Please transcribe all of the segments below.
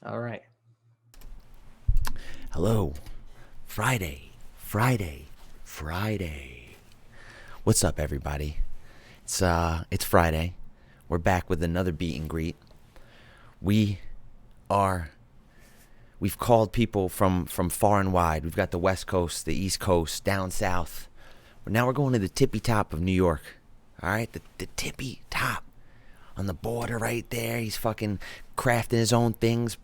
All right. Hello. Friday. Friday. Friday. What's up, everybody? It's Friday. We're back with another beat and greet. We are we've called people from far and wide. We've got the West Coast, the East Coast, down south. But now we're going to the tippy top of New York. All right? The tippy top. On the border right there. He's fucking crafting his own things,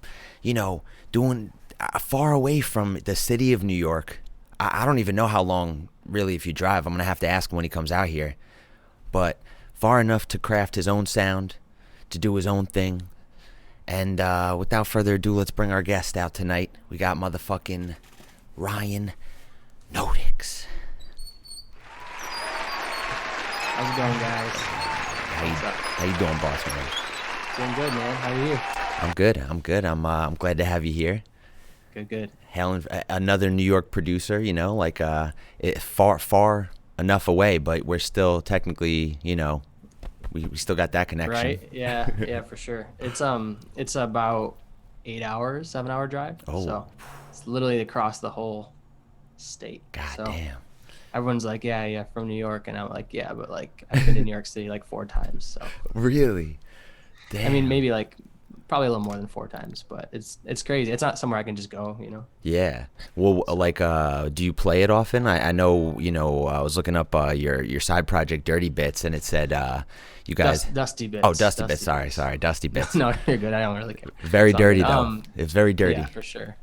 doing far away from the city of New York. I don't even know how long, really, if you drive. I'm going to have to ask him when he comes out here. But far enough to craft his own sound, to do his own thing. And without further ado, let's bring our guest out tonight. We got motherfucking Ryan Notixx. How's it going, guys? What's up? How you doing, boss man? Doing good, man. How are you? I'm good. I'm glad to have you here. Good. Hailing another New York producer, far enough away, but we're still technically, we still got that connection. Right? Yeah, for sure. It's about 8 hours, 7 hour drive. Oh. So it's literally across the whole state. God So damn. everyone's like, yeah, from New York, and I'm like, yeah, but like I've been to New York City like 4 times. So Really? Damn. I mean, maybe like probably a little more than 4 times, but it's crazy. It's not somewhere I can just go. Yeah. Well, like, do you play it often? I know, I was looking up your side project, Dirty Bits, and it said you guys. Dusty Bits. Oh, Dusty Bits. Sorry, Dusty Bits. No, you're good. I don't really care. Very It's all dirty good. though. It's very dirty. Yeah, for sure.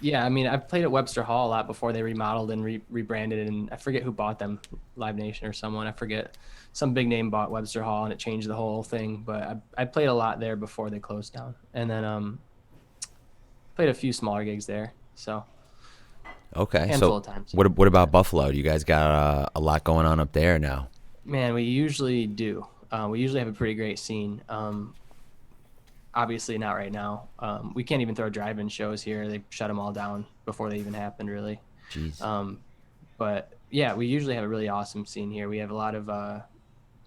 Yeah, I mean, I've played at Webster Hall a lot before they remodeled and rebranded, and I forget who bought them, Live Nation or someone. I forget. Some big name bought Webster Hall, and it changed the whole thing. But I played a lot there before they closed down, and then played a few smaller gigs there. So Okay. handful So, of times. what about Buffalo? Do you guys got a lot going on up there now? Man, we usually do. We usually have a pretty great scene. Obviously not right now. We can't even throw drive-in shows here. They shut them all down before they even happened, really. Jeez. But yeah, we usually have a really awesome scene here. We have a lot of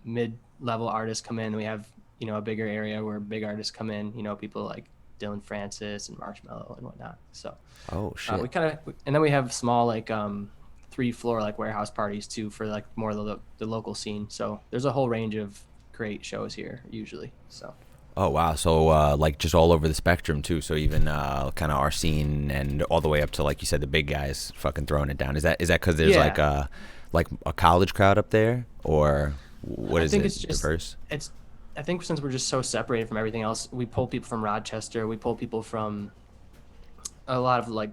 mid-level artists come in. We have a bigger area where big artists come in. People like Dylan Francis and Marshmello and whatnot. So Oh shit. we kind of, and then we have small like 3-floor like warehouse parties too for like more of the local scene. So there's a whole range of great shows here usually. So. Oh wow! So like just all over the spectrum too. So even kind of our scene and all the way up to, like you said, the big guys fucking throwing it down. Is that because there's Yeah. like a college crowd up there, or what I is think it? it's just Diverse? it's I think since we're just so separated from everything else, we pull people from Rochester, we pull people from a lot of like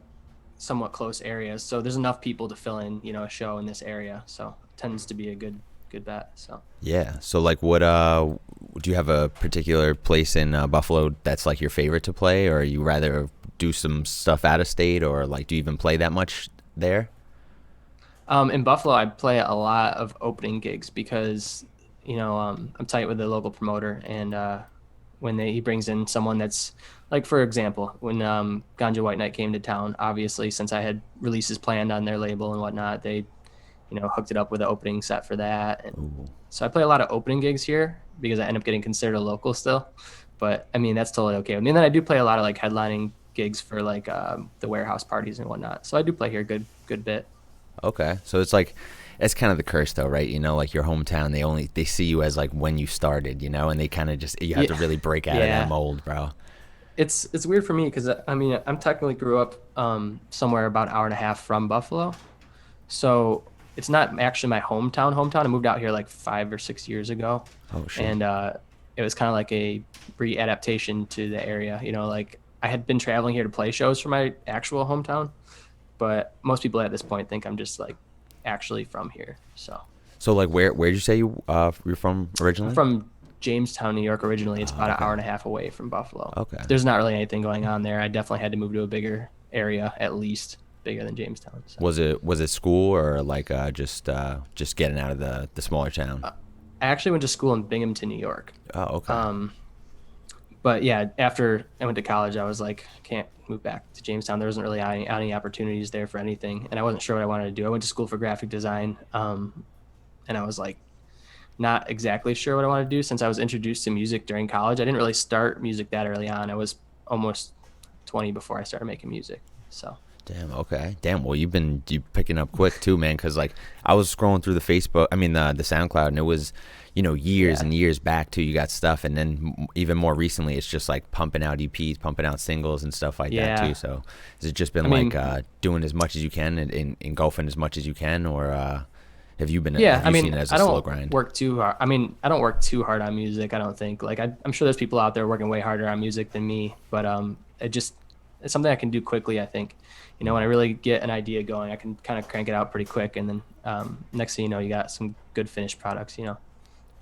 somewhat close areas. So there's enough people to fill in, a show in this area. So it tends to be a good bet. So Yeah. So like, what do you have a particular place in Buffalo that's like your favorite to play, or you rather do some stuff out of state, or like do you even play that much there? in Buffalo, I play a lot of opening gigs because I'm tight with the local promoter, and when he brings in someone that's like, for example, when Ganja White Knight came to town, obviously since I had releases planned on their label and whatnot, they hooked it up with an opening set for that, and Ooh. so I play a lot of opening gigs here because I end up getting considered a local still. But I mean, that's totally okay with me. And then I do play a lot of like headlining gigs for like the warehouse parties and whatnot. So I do play here a good bit. Okay. So it's like, it's kind of the curse though, right? Like your hometown, they see you as like when you started, and they kind of just, you have to Yeah, really break out of that yeah. mold, bro. It's weird for me because I mean I'm technically grew up somewhere about an hour and a half from Buffalo, so it's not actually my hometown. I moved out here like 5 or 6 years ago, Oh shit. and it was kind of like a re-adaptation to the area. Like I had been traveling here to play shows for my actual hometown, but most people at this point think I'm just like actually from here. So So like, where'd you say you're from I'm originally? from Jamestown, New York originally. It's Oh, about an okay. hour and a half away from Buffalo. Okay. There's not really anything going on there. I definitely had to move to a bigger area, at least bigger than Jamestown. So Was it school, or like just getting out of the smaller town? I actually went to school in Binghamton, New York. Oh, okay. Um, but yeah, after I went to college, I was like, I can't move back to Jamestown. There wasn't really any opportunities there for anything, and I wasn't sure what I wanted to do. I went to school for graphic design, and I was like, not exactly sure what I wanted to do since I was introduced to music during college. I didn't really start music that early on. I was almost 20 before I started making music. So Damn. Okay. Damn. Well, you picking up quick too, man. Because like I was scrolling through the Facebook, I mean the SoundCloud, and it was, years yeah, and years back too. You got stuff, and then even more recently, it's just like pumping out EPs, pumping out singles and stuff like that too. yeah. So has it just I been like mean, doing as much as you can and, engulfing as much as you can, or yeah. have I you seen mean, it as a I slow don't grind? work too hard. I mean, I don't work too hard on music. I don't think. Like, I'm sure there's people out there working way harder on music than me, but it's something I can do quickly. I think, when I really get an idea going, I can kind of crank it out pretty quick, and then next thing you know, you got some good finished products.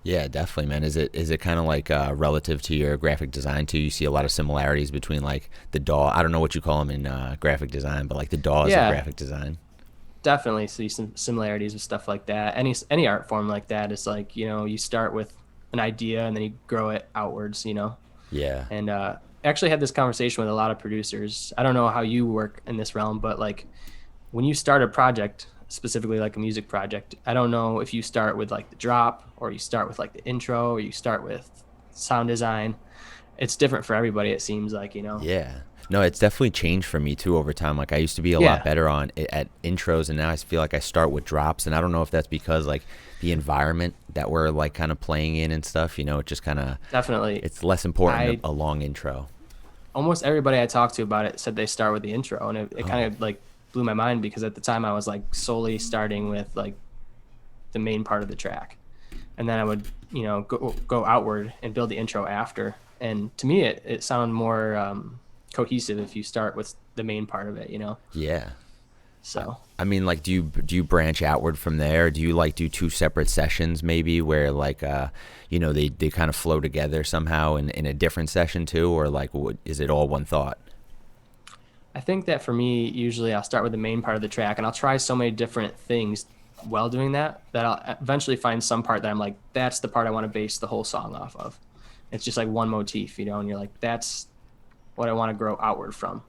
Yeah, definitely, man. Is it kind of like relative to your graphic design too? You see a lot of similarities between like the DAW. I don't know what you call them in graphic design, but like the DAWs of Yeah, graphic design. definitely see some similarities with stuff like that. Any art form like that is like, you start with an idea and then you grow it outwards. Yeah. And actually had this conversation with a lot of producers. I don't know how you work in this realm, but like when you start a project, specifically like a music project, I don't know if you start with like the drop or you start with like the intro or you start with sound design. It's different for everybody, it seems like. Yeah. No, it's definitely changed for me too over time. Like I used to be a lot Yeah, better at intros, and now I feel like I start with drops. And I don't know if that's because like the environment that we're like kind of playing in and stuff. It just kind of definitely. it's less important I a long intro. almost everybody I talked to about it said they start with the intro, and it kind Oh, of like blew my mind because at the time I was like solely starting with like the main part of the track, and then I would go outward and build the intro after. And to me, it sounded more cohesive if you start with the main part of it. yeah. So I mean, like, do you branch outward from there? Do you like do two separate sessions maybe where like they kind of flow together somehow in a different session too, or like is it all one thought? I think that for me, usually I'll start with the main part of the track and I'll try so many different things while doing that I'll eventually find some part that I'm like, that's the part I want to base the whole song off of. It's just like one motif, and you're like, that's what I want to grow outward from.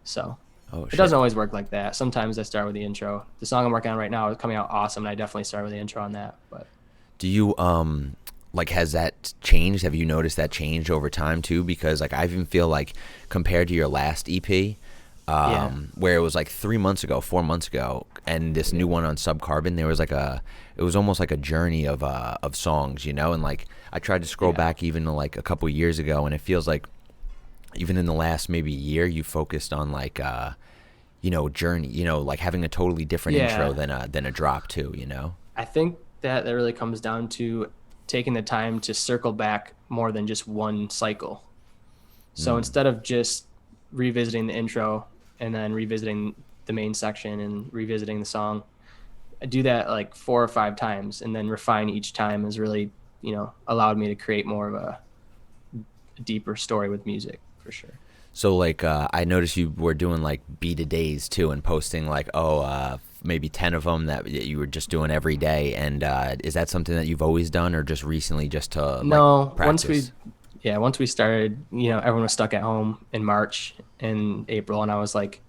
So Oh it shit. doesn't always work like that. Sometimes I start with the intro. The song I'm working on right now is coming out awesome, and I definitely start with the intro on that. But Do you like has that changed? Have you noticed that change over time too? Because like I even feel like compared to your last EP, yeah, where it was like 3 months ago, 4 months ago, and this new one on Subcarbon, there was like it was almost like a journey of songs, and like I tried to scroll yeah, back even to like a couple years ago, and it feels like even in the last maybe year, you focused on like journey, like having a totally different intro yeah. than a drop too. I think that really comes down to taking the time to circle back more than just one cycle. So Mm. instead of just revisiting the intro and then revisiting the main section and revisiting the song, I do that like 4 or 5 times and then refine each time has really, allowed me to create more of a deeper story with music for sure. So like I noticed you were doing like beat a days too and posting like maybe 10 of them that you were just doing every day, and is that something that you've always done or just recently just to like No, practice? once we started, everyone was stuck at home in March and April, and I was like,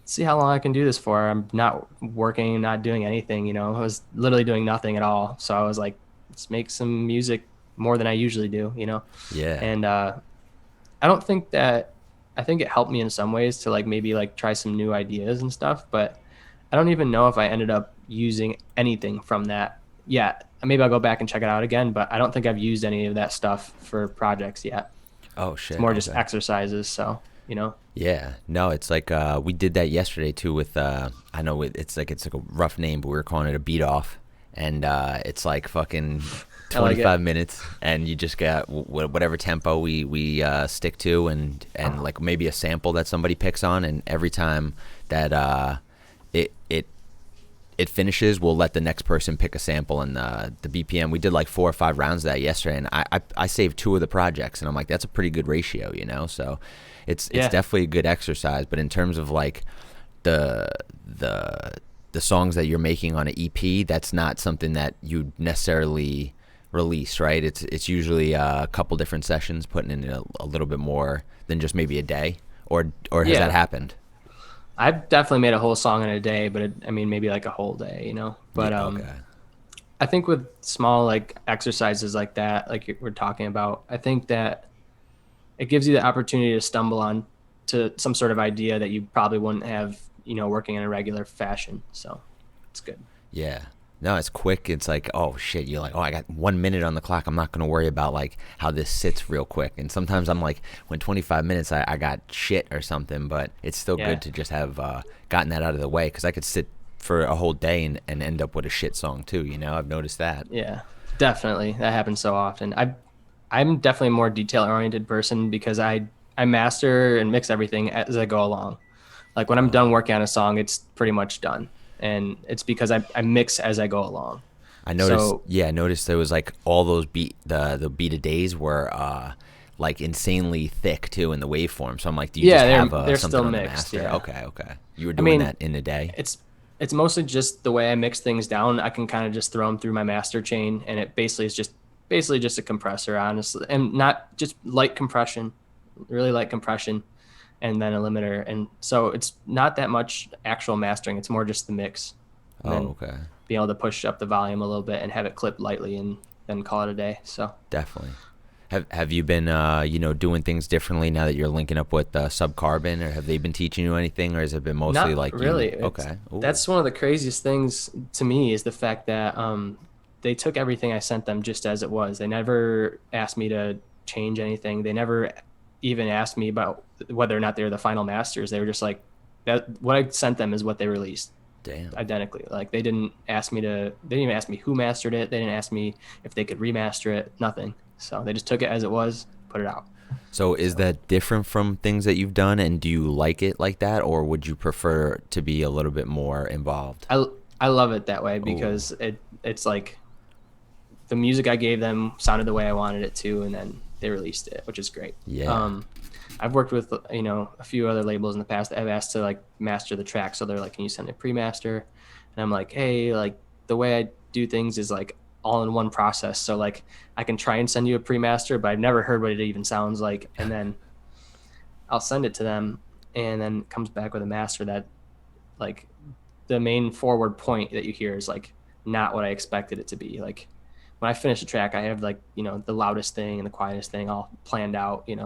see how long I can do this for. I'm not working, not doing anything. I was literally doing nothing at all. So I was like, let's make some music more than I usually do. Yeah. And I don't think that I think it helped me in some ways to like maybe like try some new ideas and stuff, but I don't even know if I ended up using anything from that yet. Maybe I'll go back and check it out again, but I don't think I've used any of that stuff for projects yet. Oh It's shit. more just Okay. exercises. So. Yeah, no, it's like we did that yesterday too with I know it's like a rough name, but we were calling it a beat off, and it's like fucking I like 25 it. minutes, and you just got whatever tempo we stick to, and like maybe a sample that somebody picks on, and every time that it finishes, we'll let the next person pick a sample, and the BPM. We did like 4 or 5 rounds of that yesterday, and I saved two of the projects, and I'm like, that's a pretty good ratio. So it's Yeah. definitely a good exercise. But in terms of like the the the songs that you're making on an EP, that's not something that you necessarily release, right? It's usually a couple different sessions, putting in a little bit more than just maybe a day, or has that Yeah. happened? I've definitely made a whole song in a day, but I mean, maybe like a whole day. Yeah. But Okay. I think with small like exercises like that, like we're talking about, I think that it gives you the opportunity to stumble on to some sort of idea that you probably wouldn't have, working in a regular fashion. So it's good. Yeah. No, it's quick. It's like, oh shit, you're like, oh, I got 1 minute on the clock. I'm not gonna worry about like how this sits real quick. And sometimes I'm like, when 25 minutes, I got shit or something. But it's still Yeah. good to just have gotten that out of the way because I could sit for a whole day and end up with a shit song too. I've noticed that. Yeah. Definitely. That happens so often. I'm definitely a more detail oriented person because I master and mix everything as I go along. Like when I'm done working on a song, it's pretty much done. And it's because I mix as I go along. I noticed, So yeah, I noticed there was like all those the beat of days were like insanely thick too in the waveform. So I'm like, do you just yeah, have they're something still on the mixed. master? Yeah. Okay, okay. You were I doing mean, that in a day. it's mostly just the way I mix things down. I can kind of just throw them through my master chain, and it basically just a compressor, honestly, and not just light compression, really light compression, and then a limiter. And so it's not that much actual mastering. It's more just the mix, and Oh, then okay. being able to push up the volume a little bit and have it clip lightly, and then call it a day. So Definitely. Have you been doing things differently now that you're linking up with Sub Carbon, or have they been teaching you anything, or has it been mostly not like really. you? It's Okay. Ooh. That's one of the craziest things to me is the fact that they took everything I sent them just as it was. They never asked me to change anything. They never even asked me about whether or not they were the final masters. They were just like that. What I sent them is what they released Damn. identically. Like they didn't ask me to. They didn't even ask me who mastered it. They didn't ask me if they could remaster it. Nothing. So they just took it as it was, put it out. So is So that different from things that you've done, and do you like it like that, or would you prefer to be a little bit more involved? I I love it that way Oh, because it's like the music I gave them sounded the way I wanted it to, and then they released it, which is great. yeah. Um, I've worked with a few other labels in the past that have asked to like master the track, so they're like, "Can you send a pre-master?" And I'm like, "Hey, like the way I do things is like all in one process, so like I can try and send you a pre-master, but I've never heard what it even sounds like, and then I'll send it to them, and then it comes back with a master that like the main forward point that you hear is like not what I expected it to be. Like when I finish a track, I have like, the loudest thing and the quietest thing all planned out. And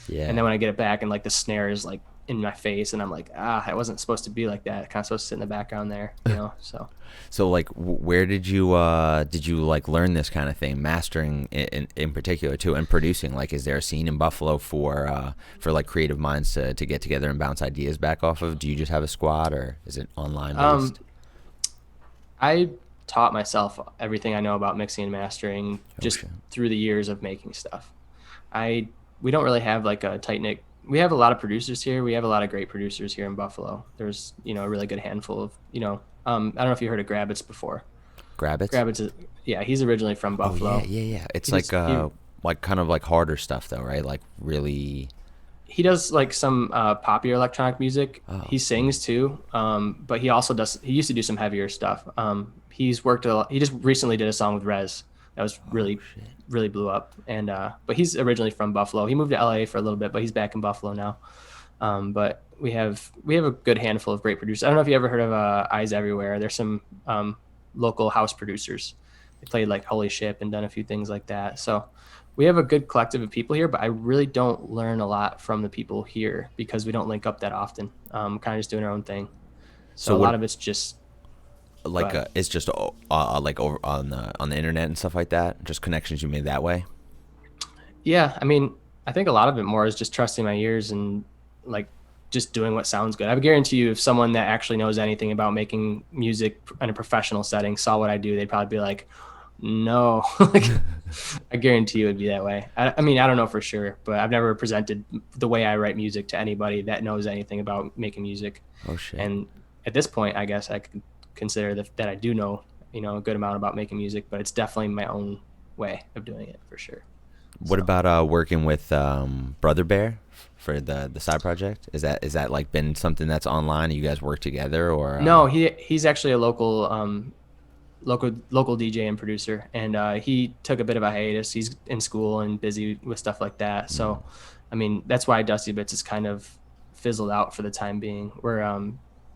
Yeah. then when I get it back and like the snare is like in my face and I'm like, it wasn't supposed to be like that. It kind of supposed to sit in the background there. So So like, where did you like learn this kind of thing, mastering in particular too, and producing? Like, is there a scene in Buffalo for like creative minds to get together and bounce ideas back off of? Do you just have a squad, or is it online um, based? I taught myself everything I know about mixing and mastering Oh just shit. through the years of making stuff. I we don't really have like a tight knit. We have a lot of producers here. We have a lot of great producers here in Buffalo. There's a really good handful of I don't know if you heard of Grabbits before. Grabbits. Grabbits, yeah, he's originally from Oh yeah, Buffalo. yeah, yeah. It's He just he like kind of like harder stuff though, right? Like really. he does like some popular electronic music. Oh, He cool. sings too, but he also does. He used to do some heavier stuff. He's worked a lot. He just recently did a song with Rez that was Oh really, shit. really blew up. And but he's originally from Buffalo. He moved to LA for a little bit, but he's back in Buffalo now. But we have a good handful of great producers. I don't know if you ever heard of Eyes Everywhere. There's some local house producers. They played like Holy Ship and done a few things like that. So we have a good collective of people here, but I really don't learn a lot from the people here because we don't link up that often. Kind of just doing our own thing. So So a what? lot of it's just go Like ahead. it's just like over on the internet and stuff like that. Just connections you made that way. Yeah, I mean, I think a lot of it more is just trusting my ears and like just doing what sounds good. I would guarantee you, if someone that actually knows anything about making music in a professional setting saw what I do, they'd probably be like, "No." Like, I guarantee you it'd be that way. I mean, I don't know for sure, but I've never presented the way I write music to anybody that knows anything about making music. Oh shit. And at this point, I guess I could consider that I do know, a good amount about making music, but it's definitely my own way of doing it for sure. What So. about working with Brother Bear for the side project? Is that like been something that's online? You guys work together or? No, he's actually a local DJ and producer, and he took a bit of a hiatus. He's in school and busy with stuff like that. Mm, So, I mean, that's why Dusty Bits is kind of fizzled out for the time being. We're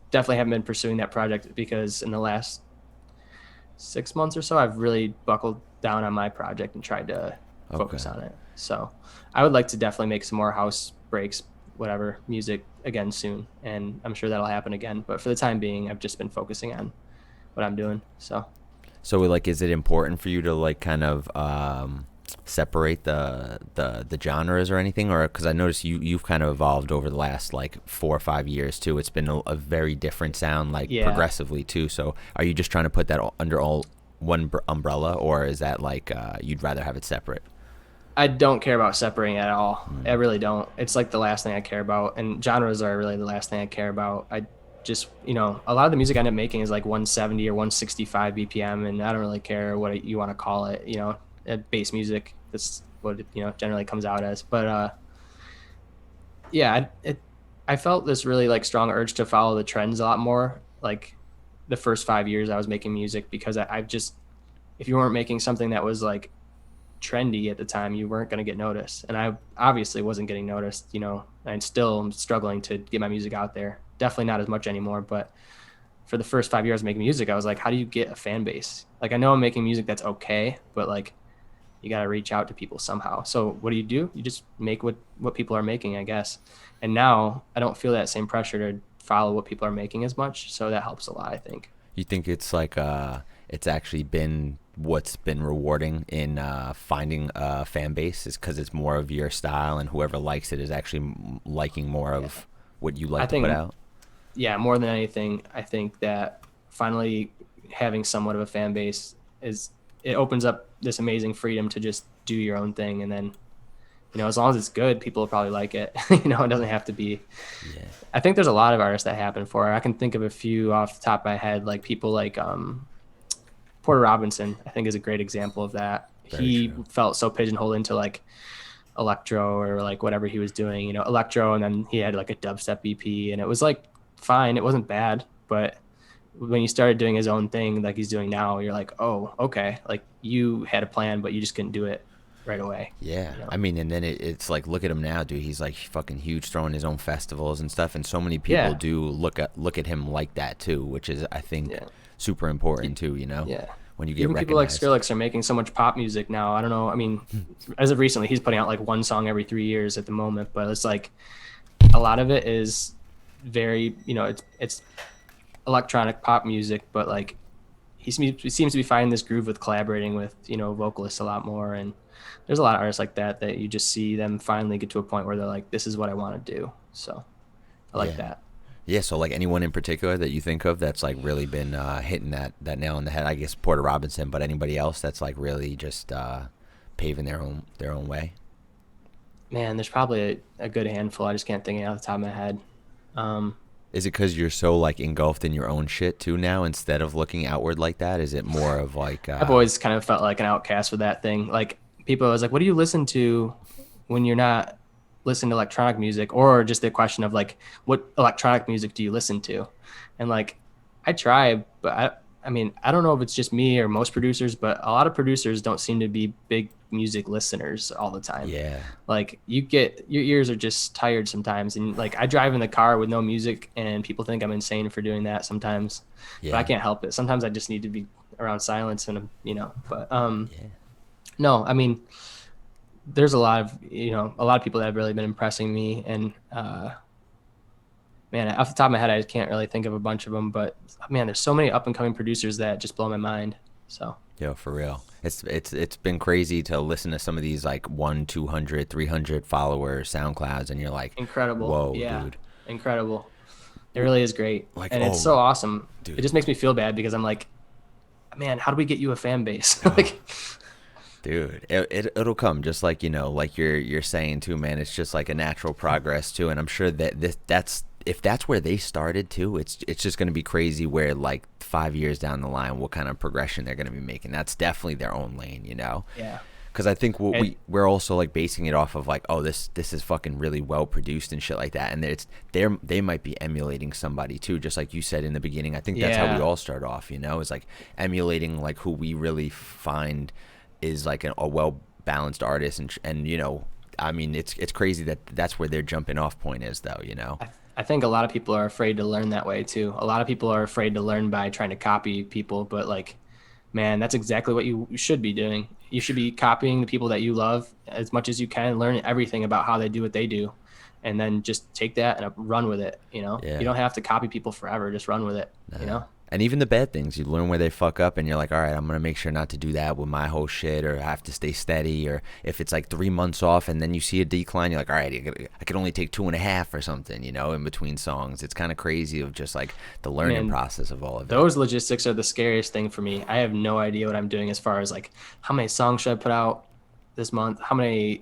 definitely haven't been pursuing that project because in the last 6 months or so, I've really buckled down on my project and tried to okay. focus on it. So I would like to definitely make some more house breaks, whatever music again soon, and I'm sure that'll happen again. But for the time being, I've just been focusing on what I'm doing. So So like, is it important for you to like kind of separate the genres or anything, or because I noticed you've kind of evolved over the last like 4 or 5 years too. It's been a very different sound, like yeah, progressively too. So are you just trying to put that under all one umbrella, or is that like you'd rather have it separate? I don't care about separating at all. I really don't. It's like the last thing I care about, and genres are really the last thing I care about. I just, a lot of the music I end up making is like 170 or 165 BPM, and I don't really care what you want to call it. Bass music. That's what it, generally comes out as. But yeah, I felt this really like strong urge to follow the trends a lot more. Like the first 5 years I was making music because I've just, if you weren't making something that was like trendy at the time, you weren't going to get noticed. And I obviously wasn't getting noticed, and still am struggling to get my music out there. Definitely not as much anymore. But for the first 5 years making music, I was like, how do you get a fan base? Like, I know I'm making music that's okay, but like, you got to reach out to people somehow. So what do? You just make what people are making, I guess. And now I don't feel that same pressure to follow what people are making as much. So that helps a lot, I think. You think it's like it's actually been what's been rewarding in finding a fan base is because it's more of your style, and whoever likes it is actually liking more Yeah. of what you I like to put think out. yeah, more than anything, I think that finally having somewhat of a fan base is it opens up this amazing freedom to just do your own thing, and then as long as it's good, people will probably like it. It doesn't have to be. Yeah, I think there's a lot of artists that happen for it. I can think of a few off the top of my head, like people like Porter Robinson. I think is a great example of that. very He true. felt so pigeonholed into like electro or like whatever he was doing, electro, and then he had like a dubstep EP, and it was like fine, it wasn't bad, but when he started doing his own thing like he's doing now, you're like, oh, okay, like you had a plan, but you just couldn't do it right away. Yeah, you know I mean, and then it's like, look at him now, dude. He's like fucking huge, throwing his own festivals and stuff, and so many people yeah, do look at him like that too, which is I think yeah, super important too. yeah. When you get Even people like recognized. Skrillex are making so much pop music now. I don't know, I mean, as of recently he's putting out like one song every 3 years at the moment, but it's like a lot of it is very, it's electronic pop music, but like he seems to be finding this groove with collaborating with vocalists a lot more. And there's a lot of artists like that you just see them finally get to a point where they're like, this is what I want to do. So I like Yeah, that. yeah. So like anyone in particular that you think of that's like really been hitting that nail on the head. I guess Porter Robinson, but anybody else that's like really just paving their own way. Man, there's probably a good handful. I just can't think of it off the top of my head. um Is it because you're so like engulfed in your own shit too now instead of looking outward like that? Is it more of like I've always kind of felt like an outcast with that thing. Like people always like, what do you listen to when you're not listening to electronic music? Or just the question of like, what electronic music do you listen to? And like, I try, but I mean, I don't know if it's just me or most producers, but a lot of producers don't seem to be big music listeners all the time. yeah, Like you get your ears are just tired sometimes. And like I drive in the car with no music and people think I'm insane for doing that sometimes, but I yeah, can't help it. Sometimes I just need to be around silence and but yeah. no, I mean, there's a lot of people that have really been impressing me. And man, off the top of my head, I can't really think of a bunch of them, but man, there's so many up and coming producers that just blow my mind. So Yo, for real. It's been crazy to listen to some of these like 1, 200, 300 followers SoundClouds, and you're like, incredible. whoa, Yeah. dude. Incredible. It really is great. Like, And it's oh, so awesome. It dude. just makes me feel bad because I'm like, man, how do we get you a fan base? Oh, Like, dude, it'll come just like like you're saying too, man. It's just like a natural progress too, and I'm sure that that's if that's where they started too. It's just gonna be crazy where like 5 years down the line, what kind of progression they're gonna be making. That's definitely their own lane. yeah. Because I think what And we're also like basing it off of like, oh, this is fucking really well produced and shit like that, and they might be emulating somebody too, just like you said in the beginning. I think that's how we yeah. all start off, is like emulating like who we really find is like a well balanced artist, and I mean it's crazy that that's where their jumping off point is though. I think a lot of people are afraid to learn that way too. A lot of people are afraid to learn by trying to copy people, but like, man, that's exactly what you should be doing. you should be copying the people that you love as much as you can, learn everything about how they do what they do, and then just take that and run with it. You Yeah. don't have to copy people forever. Just run with it. You know? And even the bad things, you learn where they fuck up, and you're like, all right, I'm gonna make sure not to do that with my whole shit, or I have to stay steady, or if it's like 3 months off, and then you see a decline, you're like, all right, I could only take 2.5 or something, in between songs. It's kind of crazy of just like the learning Man, process of all of it. those logistics are the scariest thing for me. I have no idea what I'm doing as far as like how many songs should I put out this month? How many,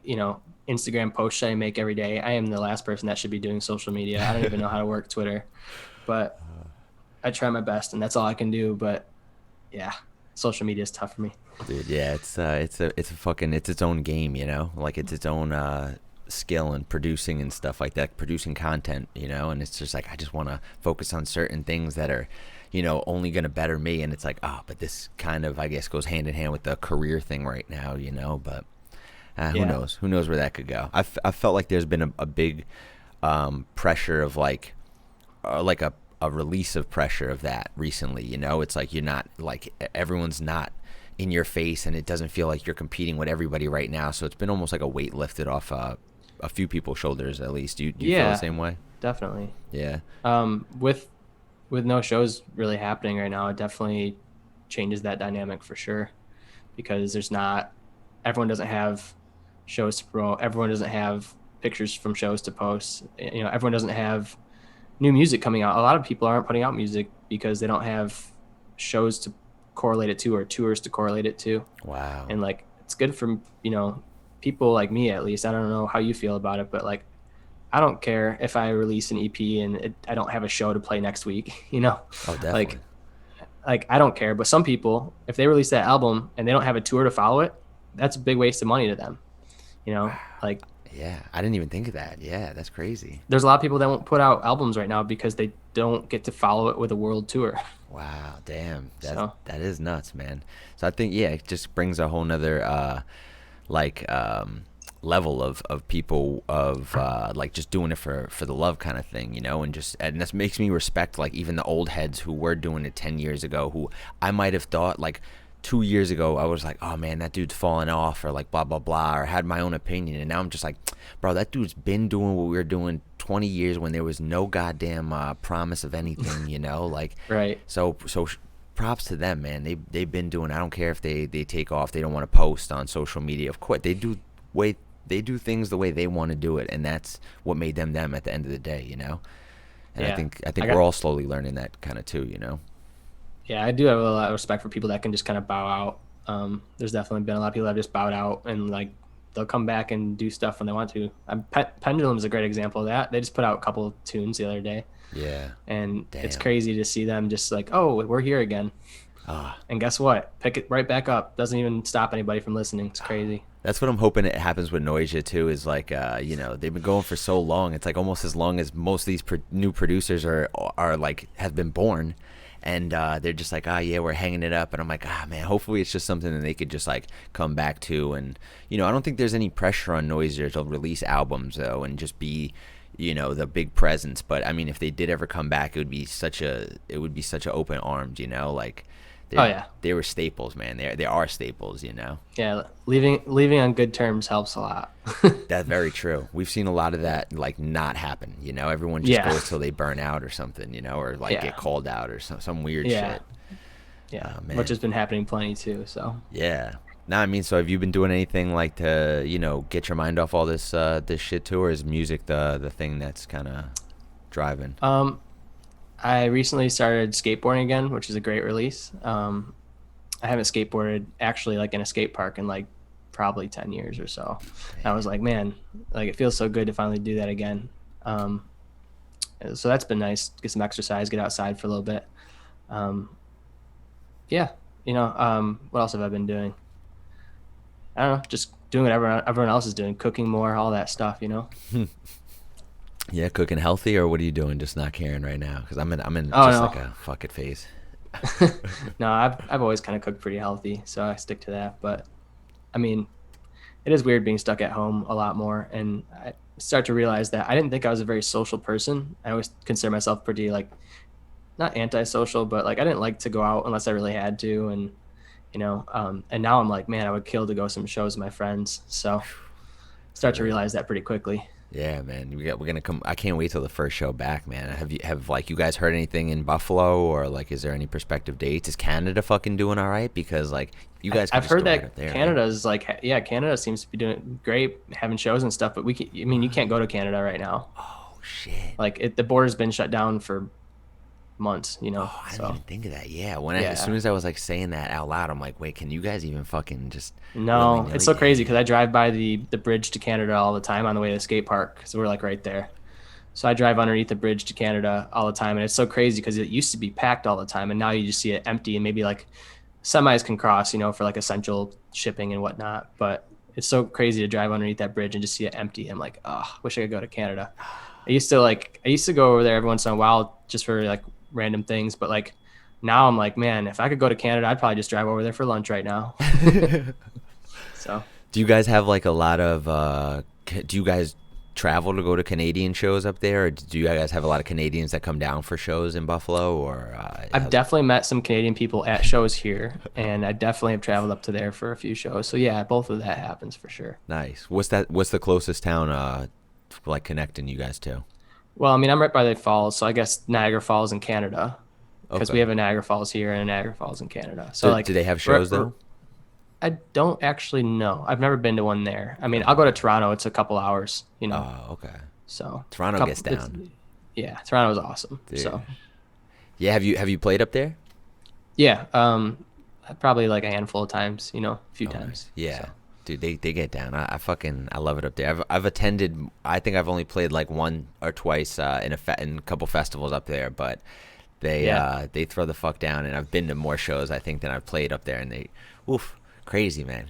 Instagram posts should I make every day? I am the last person that should be doing social media. I don't even know how to work Twitter, but I try my best and that's all I can do. But yeah, social media is tough for me. Dude, yeah, it's a fucking it's its own game, like it's its own skill in producing and stuff like that, producing content, and it's just like I just want to focus on certain things that are, only gonna better me, and it's like but this kind of I guess goes hand in hand with the career thing right now, but who Yeah. knows where that could go. I felt like there's been a big pressure of like a release of pressure of that recently. It's like you're not like everyone's not in your face, and it doesn't feel like you're competing with everybody right now. So it's been almost like a weight lifted off a few people's shoulders at least. Do you feel the Yeah, same way? definitely. Yeah. With no shows really happening right now, it definitely changes that dynamic for sure because there's not everyone doesn't have shows to promote. Everyone doesn't have pictures from shows to post. Everyone doesn't have new music coming out. A lot of people aren't putting out music because they don't have shows to correlate it to or tours to correlate it to. Wow. And like it's good for, people like me at least. I don't know how you feel about it, but like I don't care if I release an EP and I don't have a show to play next week, Oh, definitely. like I don't care. But some people, if they release that album and they don't have a tour to follow it, that's a big waste of money to them. Like Yeah, I didn't even think of that. Yeah, that's crazy. there's a lot of people that won't put out albums right now because they don't get to follow it with a world tour. Wow, damn, So that is nuts, man. So I think yeah, it just brings a whole nother like level of people of like just doing it for the love kind of thing, and this makes me respect like even the old heads who were doing it 10 years ago, who I might have thought like 2 years ago I was like, oh man, that dude's falling off, or like blah blah blah, or had my own opinion, and now I'm just like, bro, that dude's been doing what we were doing 20 years when there was no goddamn promise of anything, like right. so props to them, man. They've been doing. I don't care if they take off. They don't want to post on social media. Of course, they do things the way they want to do it, and that's what made them at the end of the day, And Yeah. I think I we're got all slowly learning that kind of too. Yeah, I do have a lot of respect for people that can just kind of bow out. There's definitely been a lot of people that have just bowed out and like they'll come back and do stuff when they want to. Pendulum is a great example of that. They just put out a couple of tunes the other day, Yeah. and it's Damn. crazy to see them just like, oh, we're here again. Ah. And guess what? Pick it right back up. Doesn't even stop anybody from listening. It's crazy. That's what I'm hoping it happens with Noisia too. Is like, they've been going for so long. It's like almost as long as most of these new producers are like have been born, and they're just like, yeah, we're hanging it up. And I'm like, man, hopefully it's just something that they could just like come back to. And I don't think there's any pressure on Noisia to release albums though, and just be, the big presence. But I mean, if they did ever come back, it would be such a open arms, like. Oh yeah, They were staples, man. They are staples, yeah. Leaving on good terms helps a lot. That's very true. We've seen a lot of that like not happen. Everyone just Yeah, goes till they burn out or something, or like yeah, get called out or some weird yeah, shit. yeah. Oh man. Which has been happening plenty too. So Yeah. No, I mean, so have you been doing anything like to, get your mind off all this shit too, or is music the thing that's kind of driving? I recently started skateboarding again, which is a great release. I haven't skateboarded actually like in a skate park in like probably 10 years or so. And I was like, man, like it feels so good to finally do that again. Um, so that's been nice. Get some exercise, get outside for a little bit. Um, yeah, what else have I been doing? I don't know, just doing what everyone else is doing, cooking more, all that stuff. Yeah, cooking healthy, or what are you doing? Just not caring right now? Because I'm in Oh just no. like a fuck it phase. No, I've always kind of cooked pretty healthy, so I stick to that. But I mean, it is weird being stuck at home a lot more, and I start to realize that I didn't think I was a very social person. I always consider myself pretty like not antisocial, but like I didn't like to go out unless I really had to, and And now I'm like, man, I would kill to go some shows with my friends. So For start to real. realize that pretty quickly. Yeah, man. We're gonna come. I can't wait till the first show back, man. Have like you guys heard anything in Buffalo, or like is there any prospective dates? Is Canada fucking doing all right? Because like you guys could I've just heard do it right up that there, right? Canada is like, yeah, Canada seems to be doing great, having shows and stuff. But I mean, you can't go to Canada right now. Oh shit. Like the border's been shut down for months, Oh, I didn't So even think of that. Yeah, as soon yeah, as I was like saying that out loud, I'm like, wait, can you guys even fucking just willy no, it's nilly? so crazy Damn. because I drive by the bridge to Canada all the time on the way to the skate park because we're like right there. So I drive underneath the bridge to Canada all the time, and it's so crazy because it used to be packed all the time, and now you just see it empty, and maybe like semis can cross, for like essential shipping and whatnot. But it's so crazy to drive underneath that bridge and just see it empty. I'm like, oh, wish I could go to Canada. I used to go over there every once in a while just for like random things, but like now I'm like, man, if I could go to Canada, I'd probably just drive over there for lunch right now. So Do you guys have like a lot of? Do you guys travel to go to Canadian shows up there, or do you guys have a lot of Canadians that come down for shows in Buffalo? Or I've definitely met some Canadian people at shows here, and I definitely have traveled up to there for a few shows. So yeah, both of that happens for sure. nice. What's that? What's the closest town like connecting you guys to? Well, I mean, I'm right by the falls, so I guess Niagara Falls in Canada, because we Okay. have a Niagara Falls here and a Niagara Falls in Canada. So Do like, they have shows though? I don't actually know. I've never been to one there. I mean, I'll Oh, go to Toronto. It's a couple hours. oh, okay. So Toronto gets it's down, yeah, Toronto's awesome. dude. So Yeah, have you played up there? yeah, probably like a handful of times, a few Oh, nice. times. Yeah, So dude, they get down. I love it up there. I've attended. I think I've only played like one or twice in a couple festivals up there, but yeah, they throw the fuck down. And I've been to more shows I think than I've played up there, and oof, crazy man.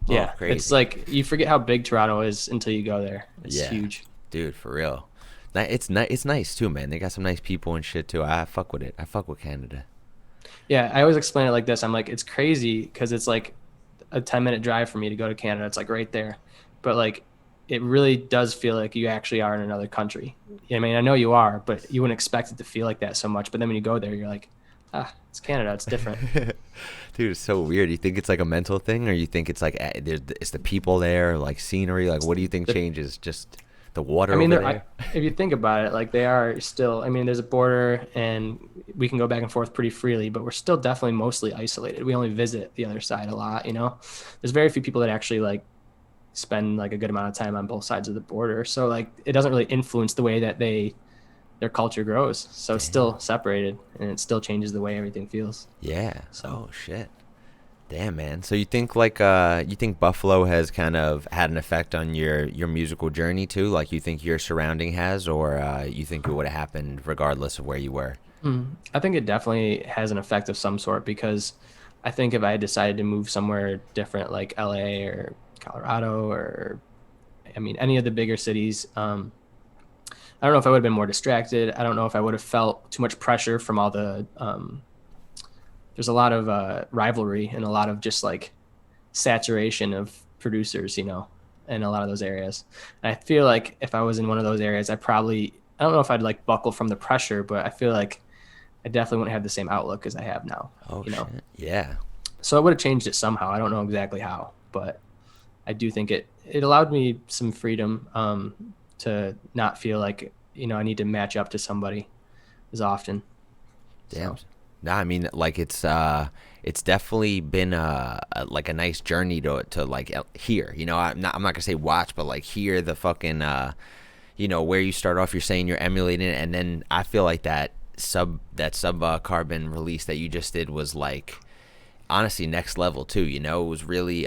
Oh, yeah. It's crazy. like you forget how big Toronto is until you go there. It's Yeah, huge. dude, for real. It's nice too, man. They got some nice people and shit too. I fuck with it. I fuck with Canada. Yeah, I always explain it like this. I'm like, it's crazy because it's like a 10-minute drive for me to go to Canada. It's like right there. But like it really does feel like you actually are in another country. I mean, I know you are, but you wouldn't expect it to feel like that so much. But then when you go there, you're like, it's Canada. It's different. Dude, it's so weird. You think it's like a mental thing, or you think it's like it's the people there, like scenery? Like, what do you think The, changes? Just the I water mean, over there? if you think about it, like they are still, I mean, there's a border and we can go back and forth pretty freely, but we're still definitely mostly isolated. We only visit the other side a lot. There's very few people that actually like spend like a good amount of time on both sides of the border. So like it doesn't really influence the way that their culture grows. So it's Damn. still separated and it still changes the way everything feels. Yeah. So Oh shit. Damn, man. So you think like you think Buffalo has kind of had an effect on your musical journey too? Like you think your surrounding has, or you think it would have happened regardless of where you were? I think it definitely has an effect of some sort because I think if I had decided to move somewhere different like LA or Colorado or I mean any of the bigger cities, I don't know if I would have been more distracted. I don't know if I would have felt too much pressure from all the there's a lot of rivalry and a lot of just like saturation of producers, in a lot of those areas. And I feel like if I was in one of those areas, I don't know if I'd like buckle from the pressure, but I feel like I definitely wouldn't have the same outlook as I have now, Oh you know? shit. Yeah. So I would have changed it somehow. I don't know exactly how, but I do think it allowed me some freedom to not feel like, I need to match up to somebody as often. Damn. So Nah, I mean, like it's definitely been like a nice journey to like hear. I'm not gonna say watch, but like hear the fucking where you start off. You're saying you're emulating it, and then I feel like that sub carbon release that you just did was like honestly next level too. It was really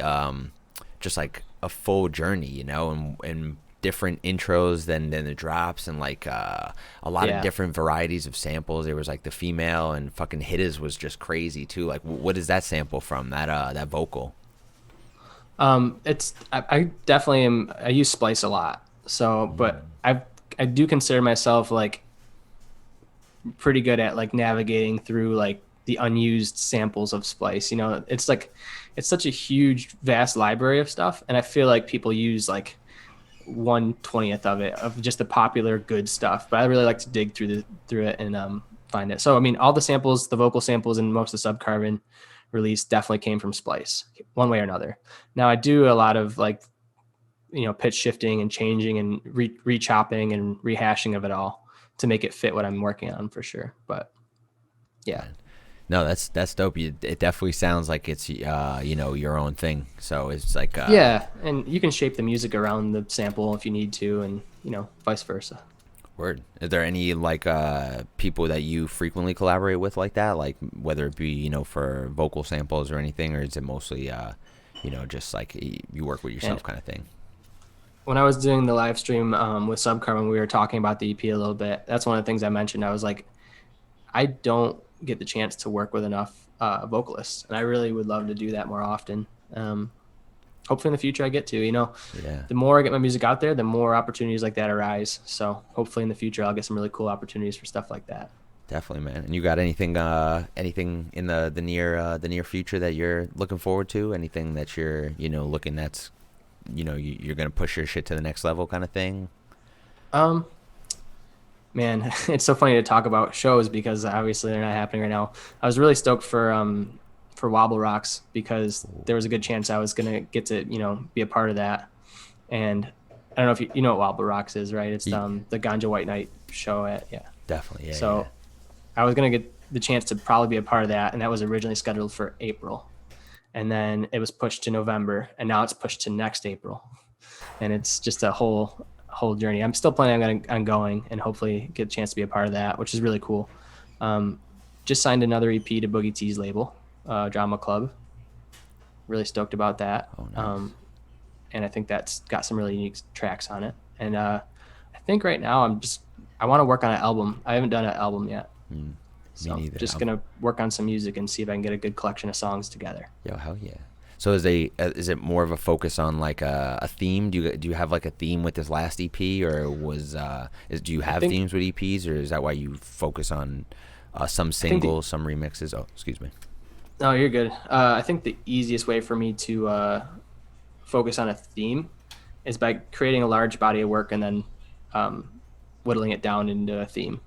just like a full journey. And different intros than the drops, and like a lot of yeah. different varieties of samples. There was like the female and fucking hitters was just crazy too. Like what is that sample from, that vocal? I definitely am. I use Splice a lot. So, but I do consider myself like pretty good at like navigating through like the unused samples of Splice. It's like it's such a huge, vast library of stuff, and I feel like people use like 1/20th of it of just the popular good stuff. But I really like to dig through it and find it. So I mean, all the samples, the vocal samples, and most of the subcarbon release definitely came from Splice, one way or another. Now I do a lot of like, pitch shifting and changing and re-chopping and rehashing of it all to make it fit what I'm working on for sure. But yeah. No, that's dope. It definitely sounds like it's your own thing. So it's like Yeah, and you can shape the music around the sample if you need to, and vice versa. word. Is there any like people that you frequently collaborate with like that? Like whether it be for vocal samples or anything, or is it mostly just like you work with And yourself kind of thing? when I was doing the live stream with Subcarbon, we were talking about the EP a little bit. That's one of the things I mentioned. I was like, I don't get the chance to work with enough vocalists, and I really would love to do that more often. Hopefully in the future I get to. Yeah. The more I get my music out there, the more opportunities like that arise. So hopefully in the future I'll get some really cool opportunities for stuff like that. Definitely, man. And you got anything in the near future that you're looking forward to? Anything that you're looking that's you're gonna push your shit to the next level kind of thing? Um, Man, it's so funny to talk about shows because obviously they're not happening right now. I was really stoked for Wobble Rocks because there was a good chance I was gonna get to be a part of that. And I don't know if you know what Wobble Rocks is, right? It's Ye- the Ganja White Night show at yeah. Definitely, yeah, yeah. So I was gonna get the chance to probably be a part of that, and that was originally scheduled for April, and then it was pushed to November, and now it's pushed to next April, and it's just a whole journey. I'm still planning on going, and hopefully get a chance to be a part of that, which is really cool. Um, just signed another EP to Boogie T's label, Drama Club. Really stoked about that, Oh, nice. and I think that's got some really unique tracks on it. And I think right now I want to work on an album. I haven't done an album yet. Me So neither. just gonna work on some music and see if I can get a good collection of songs together. Yo, hell yeah. So is it more of a focus on like a theme? Do you have like a theme with this last EP, or do you I have think themes with EPs, or is that why you focus on some I think the singles, some remixes? Oh, excuse me. no, you're good. I think the easiest way for me to focus on a theme is by creating a large body of work and then um, whittling it down into a theme.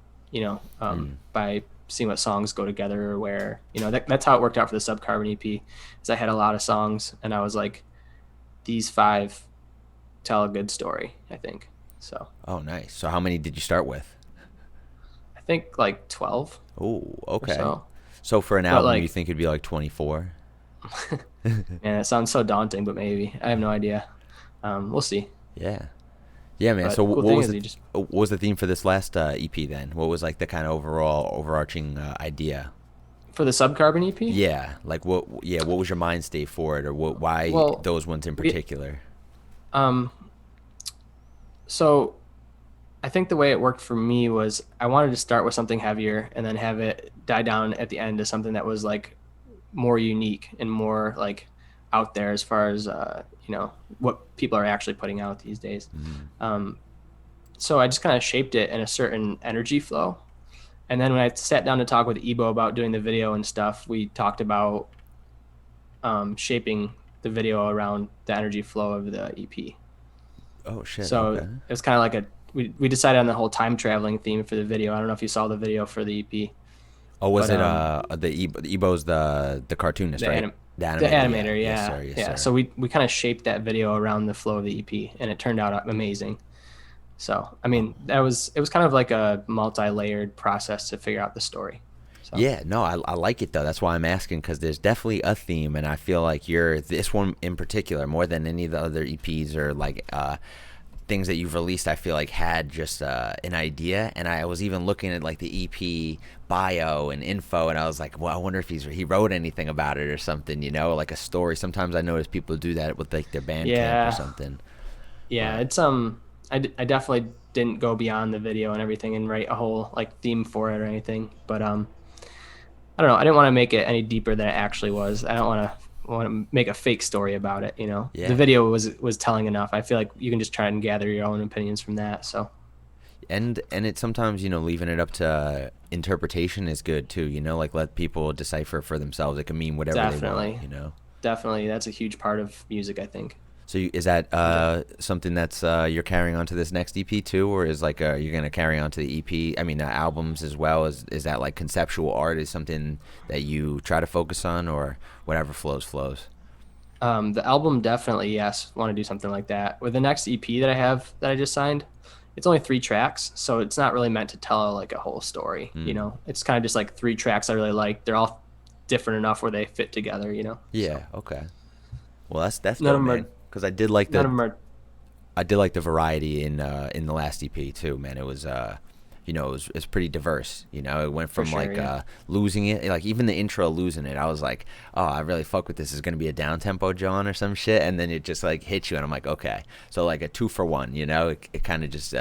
By seeing what songs go together or where that's how it worked out for the Subcarbon EP. Is I had a lot of songs and I was like, these five tell a good story. I think so. Oh, nice. So how many did you start with? I think like 12 Oh, or okay. so. So for an But album, you like, think it'd be like 24? man, it sounds so daunting, but maybe I have no idea. We'll see. Yeah. Yeah, man. So But cool thing is you just what was the theme for this last EP then? What was like the kind of overall overarching idea? for the Subcarbon EP. Yeah, like what? Yeah, what was your mind state for it, or what? Why Well, those ones in we particular? um so I think the way it worked for me was I wanted to start with something heavier and then have it die down at the end to something that was like more unique and more like out there as far as what people are actually putting out these days. Um, so I just kind of shaped it in a certain energy flow. And then when I sat down to talk with Ebo about doing the video and stuff, we talked about shaping the video around the energy flow of the EP. Oh shit. So Okay. it was kind of like we decided on the whole time traveling theme for the video. I don't know if you saw the video for the EP, Oh, was but it the Ebo's the cartoonist, the right? anim The the animator. Yeah. animator, Yes, yeah, sir. Yes, yeah. sir. So we kind of shaped that video around the flow of the EP, and it turned out amazing. So I Oh. mean, it was kind of like a multi-layered process to figure out the story. So Yeah, no, I like it though. That's why I'm asking because there's definitely a theme, and I feel like you're this one in particular more than any of the other EPs or like things that you've released. I feel like had just an idea, and I was even looking at like the EP bio and info, and I was like, well, I wonder if he wrote anything about it or something, like a story. Sometimes I notice people do that with like their Bandcamp or yeah, something. yeah, But it's I definitely didn't go beyond the video and everything and write a whole like theme for it or anything, but I don't know. I didn't want to make it any deeper than it actually was. I don't want to make a fake story about it. The yeah, video was telling enough. I feel like you can just try and gather your own opinions from that. So and it sometimes leaving it up to interpretation is good too. Like let people decipher for themselves. It can mean whatever they want. definitely, definitely, that's a huge part of music, I think. So is that Yeah. something that's you're carrying on to this next EP too, or is like you're gonna carry on to the EP? I mean, albums as well. Is that like conceptual art is something that you try to focus on, or whatever flows flows? The album definitely, yes, want to do something like that. With the next EP that I have that I just signed, it's only 3 tracks, so it's not really meant to tell like a whole story, you Hmm. know. It's kind of just like 3 tracks I really like. They're all different enough where they fit together, you know. So Yeah. Okay. Well, that's none dope, of them man. are Because none of them are I did like the variety in the last EP too, man. It was it's pretty diverse. You know, it went for from sure, like yeah. losing it, like even the intro losing it. I was like, oh, I really fuck with this. Is gonna be a down tempo John or some shit, and then it just like hits you, and I'm like, okay, so like a 2 for 1. You know, it kind of just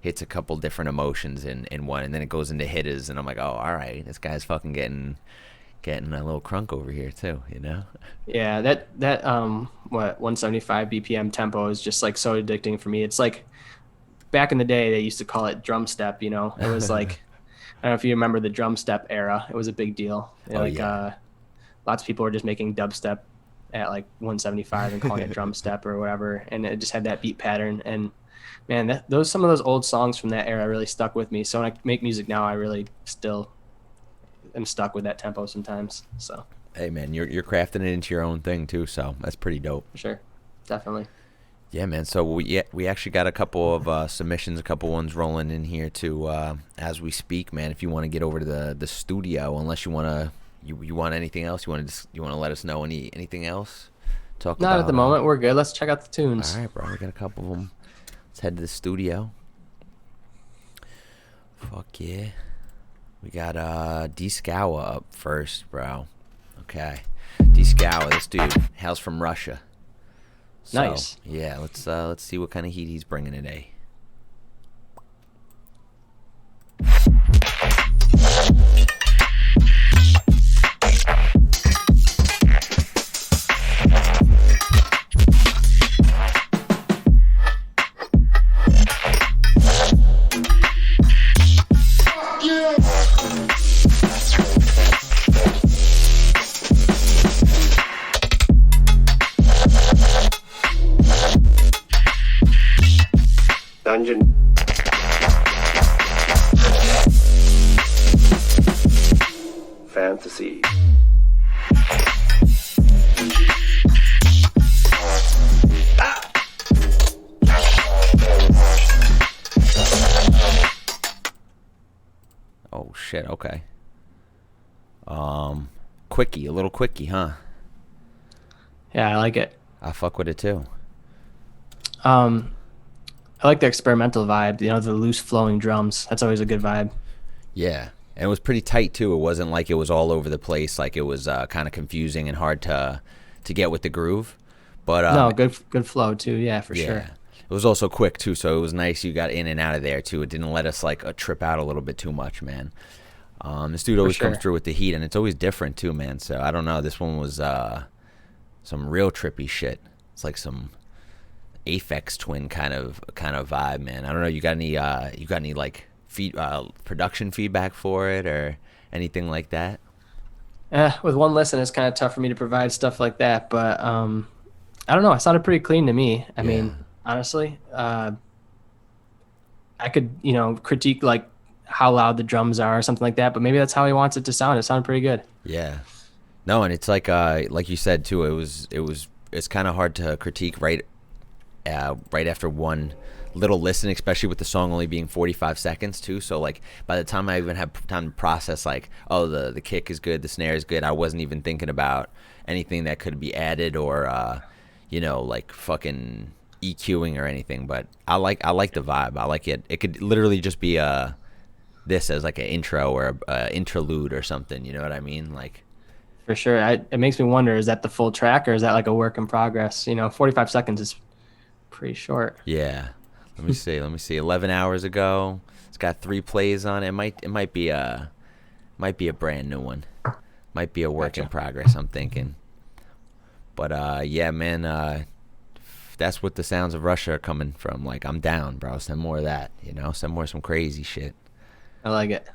hits a couple different emotions in one, and then it goes into hitters, and I'm like, oh, all right, this guy's fucking getting a little crunk over here too. You know. Yeah, that what 175 BPM tempo is just like so addicting for me. It's like back in the day they used to call it drum step, you know. It was like I don't know if you remember the drum step era. It was a big deal. Oh Like yeah. lots of people were just making dubstep at like 175 and calling it drum step or whatever, and it just had that beat pattern. And man, those some of those old songs from that era really stuck with me. So when I make music now, I really still am stuck with that tempo sometimes. So Hey man, you're crafting it into your own thing too, so that's pretty dope. for sure, definitely. Yeah, man. So we actually got a couple of submissions, a couple ones rolling in here too as we speak, man. If you want to get over to the studio, unless you want to, you want anything else, you want to let us know anything else. Talk Not at the about. moment. We're good. Let's check out the All tunes. right, bro. We got a couple of them. Let's head to the studio. Fuck yeah. We got D Scour up first, bro. Okay, D Scour, this dude, hails from Russia. So Nice. yeah, let's see what kind of heat he's bringing today. Dungeon fantasy. Oh shit. Okay. Quickie, a little quickie, huh? Yeah, I like it. I fuck with it too. Um, I like the experimental vibe. You know, the loose flowing drums. That's always a good vibe. Yeah, and it was pretty tight too. It wasn't like it was all over the place. Like it was kind of confusing and hard to get with the groove. But No, good flow too. Yeah, for yeah, sure. it was also quick too. So it was nice. You got in and out of there too. It didn't let us like trip out a little bit too much, man. This dude For always comes sure. through with the heat, and it's always different too, man. So I don't know. This one was some real trippy shit. It's like some Aphex Twin kind of vibe, man. I don't know. You got any like production feedback for it or anything like that? With one listen, it's kind of tough for me to provide stuff like that, but I don't know. It sounded pretty clean to me. I Yeah, mean, honestly, I could, you know, critique like how loud the drums are or something like that, but maybe that's how he wants it to sound. It sounded pretty good. yeah. No, and it's like you said too. It's kind of hard to critique right after one little listen, especially with the song only being 45 seconds too. So like by the time I even had time to process like, oh, the kick is good, the snare is good, I wasn't even thinking about anything that could be added or like fucking EQing or anything. But I like the vibe. I like it. It could literally just be this as like an intro or a interlude or something. You know what I mean? Like For sure. It makes me wonder, is that the full track or is that like a work in progress? You know, 45 seconds is pretty short. yeah. Let me see. Let me see. 11 hours ago. It's got 3 plays on it. It might be a brand new one. Might be a work in Gotcha. progress, I'm thinking. But yeah, man, that's what the sounds of Russia are coming from. Like I'm down, bro. Send more of that, Send more some crazy shit. I like it.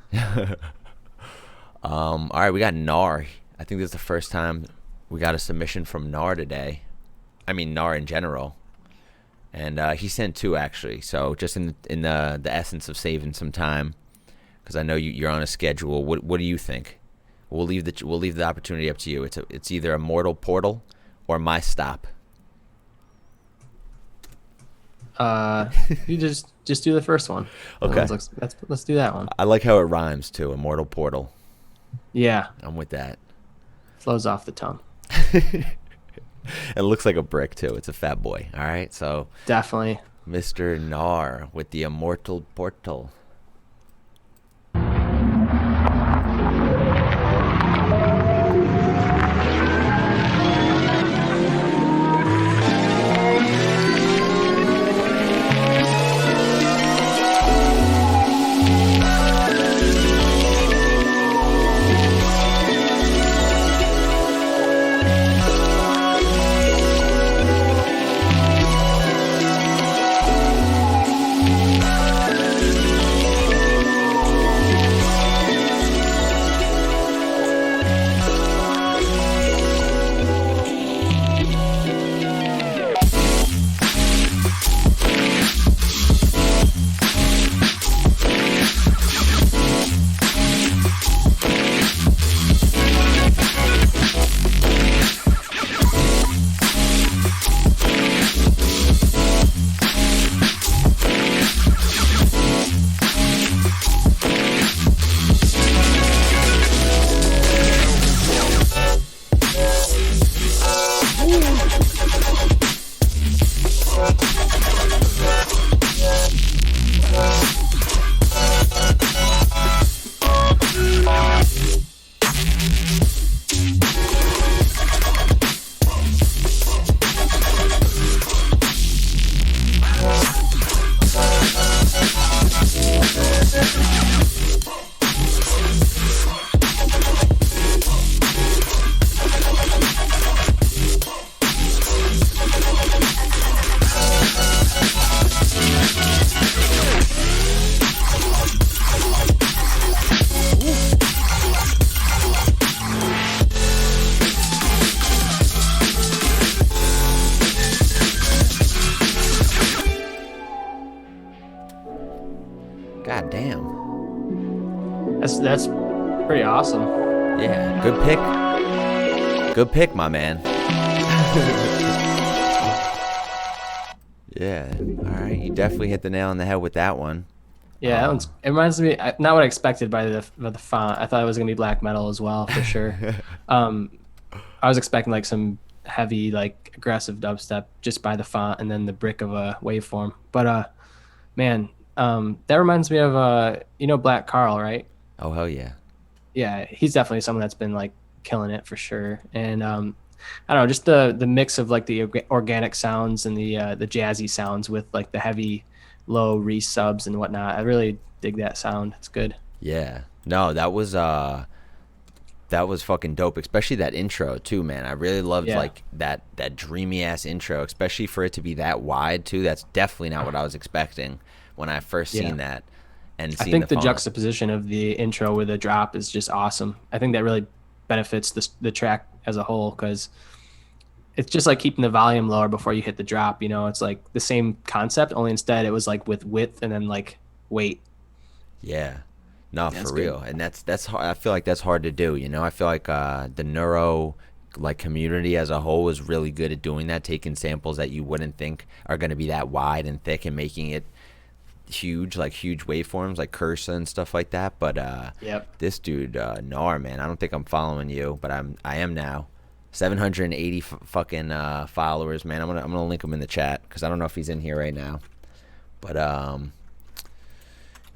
All right, we got Nar. I think this is the first time we got a submission from Nar today. I mean, Nar in general. And he sent two actually. So just in the essence of saving some time, because I know you're on a schedule. What do you think? We'll leave the opportunity up to you. It's either a mortal portal or my stop. You just do the first one. Okay. Let's do that one. I like how it rhymes too. A mortal portal. Yeah, I'm with that. flows off the tongue. It looks like a brick too. It's a fat boy. All right. So Definitely. Mr. Nar with the immortal portal. God damn. That's pretty awesome. Yeah. Good pick. Good pick, my man. Yeah. All right. You definitely hit the nail on the head with that one. Yeah, that one's. It reminds me not what I expected by the font. I thought it was gonna be black metal as well for sure. Um, I was expecting like some heavy, like aggressive dubstep just by the font and then the brick of a waveform. But man, that reminds me of Black Carl, right? Oh hell yeah. Yeah, he's definitely someone that's been like killing it for sure. And I don't know, just the mix of like the organic sounds and the jazzy sounds with like the heavy low resubs and whatnot. I really dig that sound. It's good. Yeah. No, that was fucking dope, especially that intro too, man. I really loved Yeah. like that dreamy ass intro, especially for it to be that wide too. That's definitely not what I was expecting when I first Yeah. seen that and I seen think the the font. juxtaposition of the intro with the drop is just awesome. I think that really benefits the track as a whole because it's just like keeping the volume lower before you hit the drop. It's like the same concept, only instead it was like with width and then like weight. Yeah. No, Yeah, for it's good. real. And that's hard. I feel like that's hard to do, you know. I feel like the neuro like community as a whole is really good at doing that, taking samples that you wouldn't think are going to be that wide and thick and making it huge, like huge waveforms like Cursa and stuff like that. But Yep. this dude Nar, man, I don't think I'm following you, but I am now. 780 fucking followers, man. I'm gonna link him in the chat because I don't know if he's in here right now. But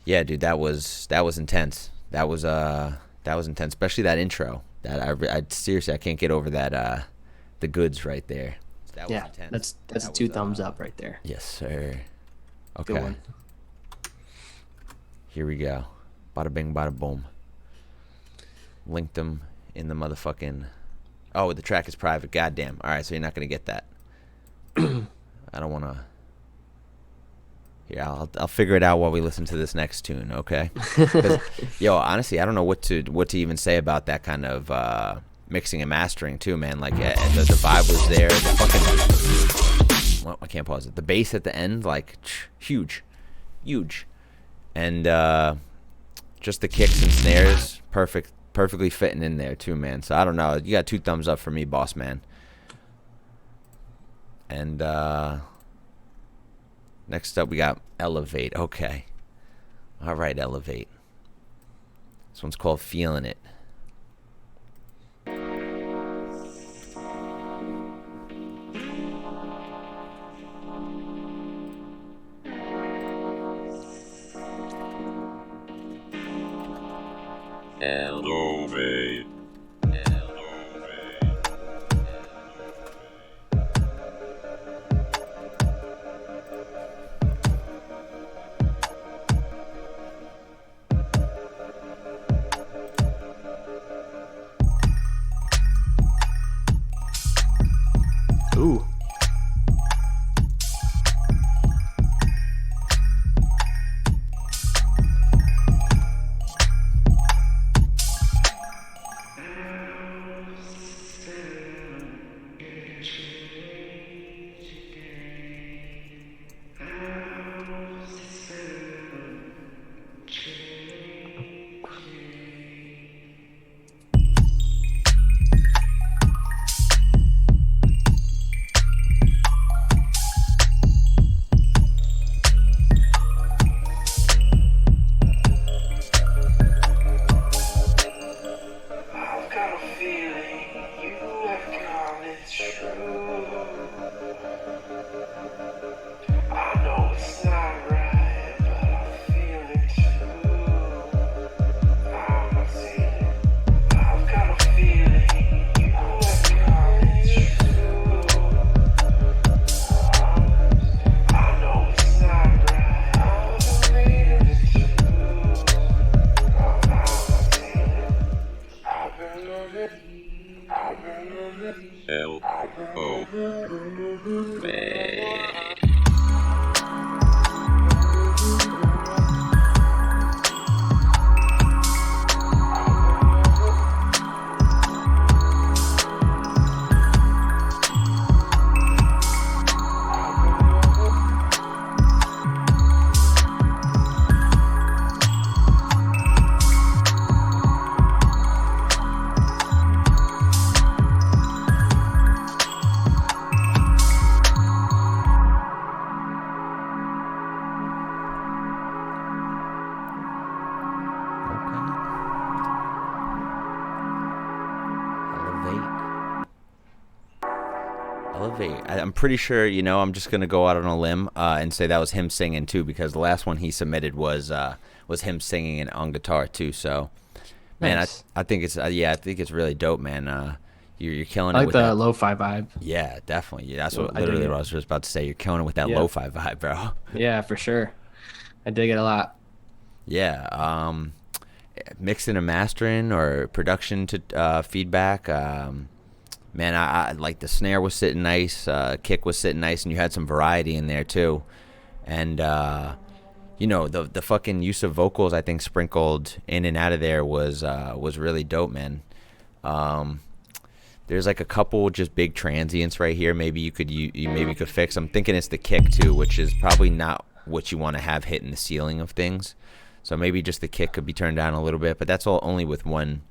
yeah, dude, that was intense. That was intense, especially that intro. That I seriously I can't get over that the goods right there. That was Yeah. intense. That's That two was, thumbs up right there. Yes, sir. Good Okay, one. here we go. Bada bing, bada boom. Linked them in the motherfucking. Oh, the track is private. Goddamn. All right, so you're not gonna get that. I don't want to. Here, I'll figure it out while we listen to this next tune, okay? 'Cause, yo, honestly, I don't know what to even say about that kind of mixing and mastering too, man. Like the vibe was there. The fucking, well, I can't pause it. The bass at the end, like huge, huge, and just the kicks and snares, perfectly fitting in there too, man. So I don't know. You got 2 thumbs up for me, boss man. And next up we got Elevate. Okay, all right, Elevate. This one's called Feeling It. Elevate. Ooh. I'm pretty sure, I'm just gonna go out on a limb and say that was him singing too, because the last one he submitted was him singing and on guitar too. So, man, Nice. I think it's I think it's really dope, man. You're killing I it like with the that. lo-fi vibe. Yeah, definitely. Yeah, that's So what I dig literally it. what I was just about to say. You're killing it with that Yeah. lo-fi vibe, bro. Yeah, for sure. I dig it a lot. Yeah. Mixing and mastering or production to feedback. Man, I like the snare was sitting nice, kick was sitting nice, and you had some variety in there too. And the fucking use of vocals I think sprinkled in and out of there was really dope, man. There's like a couple just big transients right here. Maybe you maybe could fix. I'm thinking it's the kick too, which is probably not what you want to have hitting the ceiling of things. So maybe just the kick could be turned down a little bit, but that's all only with one.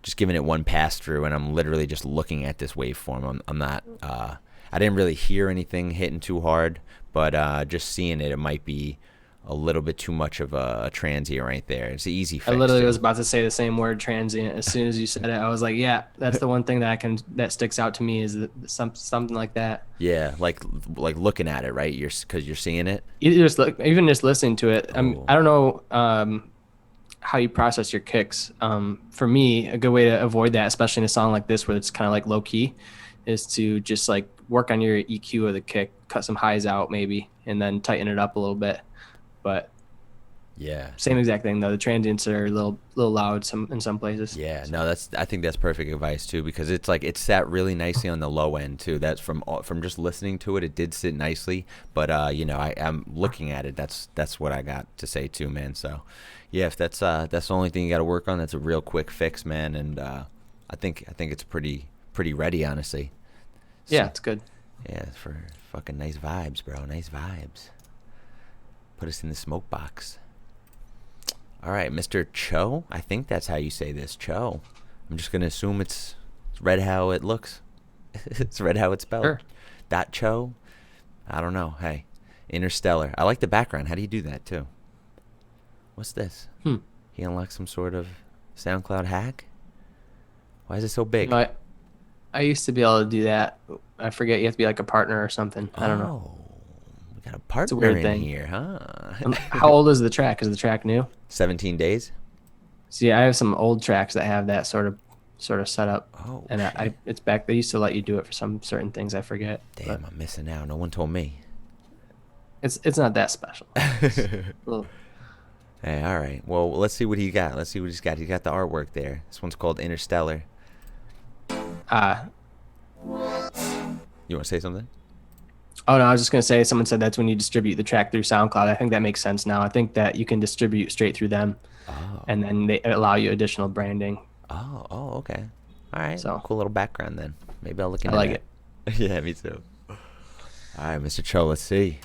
Just giving it one pass through, and I'm literally just looking at this waveform. I'm not. I didn't really hear anything hitting too hard, but just seeing it, it might be a little bit too much of a transient right there. It's an easy I fix literally too. was about to say the same word, transient. As soon as you said it, I was like, "Yeah, that's the one thing that sticks out to me is something like that." Yeah, like looking at it, right? Because you're seeing it. Even just listening to it. Oh. I don't know how you process your kicks. For me, a good way to avoid that, especially in a song like this where it's kind of like low key, is to just like work on your EQ of the kick, cut some highs out maybe, and then tighten it up a little bit. But Yeah. same exact thing though. The transients are a little loud in some places. Yeah, no, I think that's perfect advice too, because it's like it sat really nicely on the low end too. That's from just listening to it, it did sit nicely. But I'm looking at it. That's what I got to say too, man. So, yeah, if that's the only thing you got to work on, that's a real quick fix, man. And I think it's pretty ready, honestly. Yeah, So it's good. yeah, for fucking nice vibes, bro. Nice vibes. Put us in the smoke box. All right, Mr. Cho. I think that's how you say this, Cho. I'm just gonna assume it's read how it looks. It's read how it's spelled. Sure. Dot Cho. I don't know. Hey, Interstellar. I like the background. How do you do that too? What's this? Hmm. He unlocked some sort of SoundCloud hack. Why is it so You big? know, I used to be able to do that. I forget you have to be like a partner or something. I don't know. Oh, we got a It's a partner weird in thing. here, huh? How old is the track? Is the track new? 17 days. See, I have some old tracks that have that sort of setup, Oh and shit! it's back. They used to let you do it for some certain things. I forget, but Damn, I'm missing out. No one told me. it's not that special. It's a little, Hey, all right. Well, let's see what he got. Let's see what he's got. He got the artwork there. This one's called Interstellar. uh, You want to say something? oh no, I was just gonna say someone said that's when you distribute the track through SoundCloud. I think that makes sense now. I think that you can distribute straight through them, Oh, and then they allow you additional branding. oh, okay. All right. So Cool little background then. Maybe I'll look I into like that. it. Yeah, me too. All right, Mr. Cho, let's see.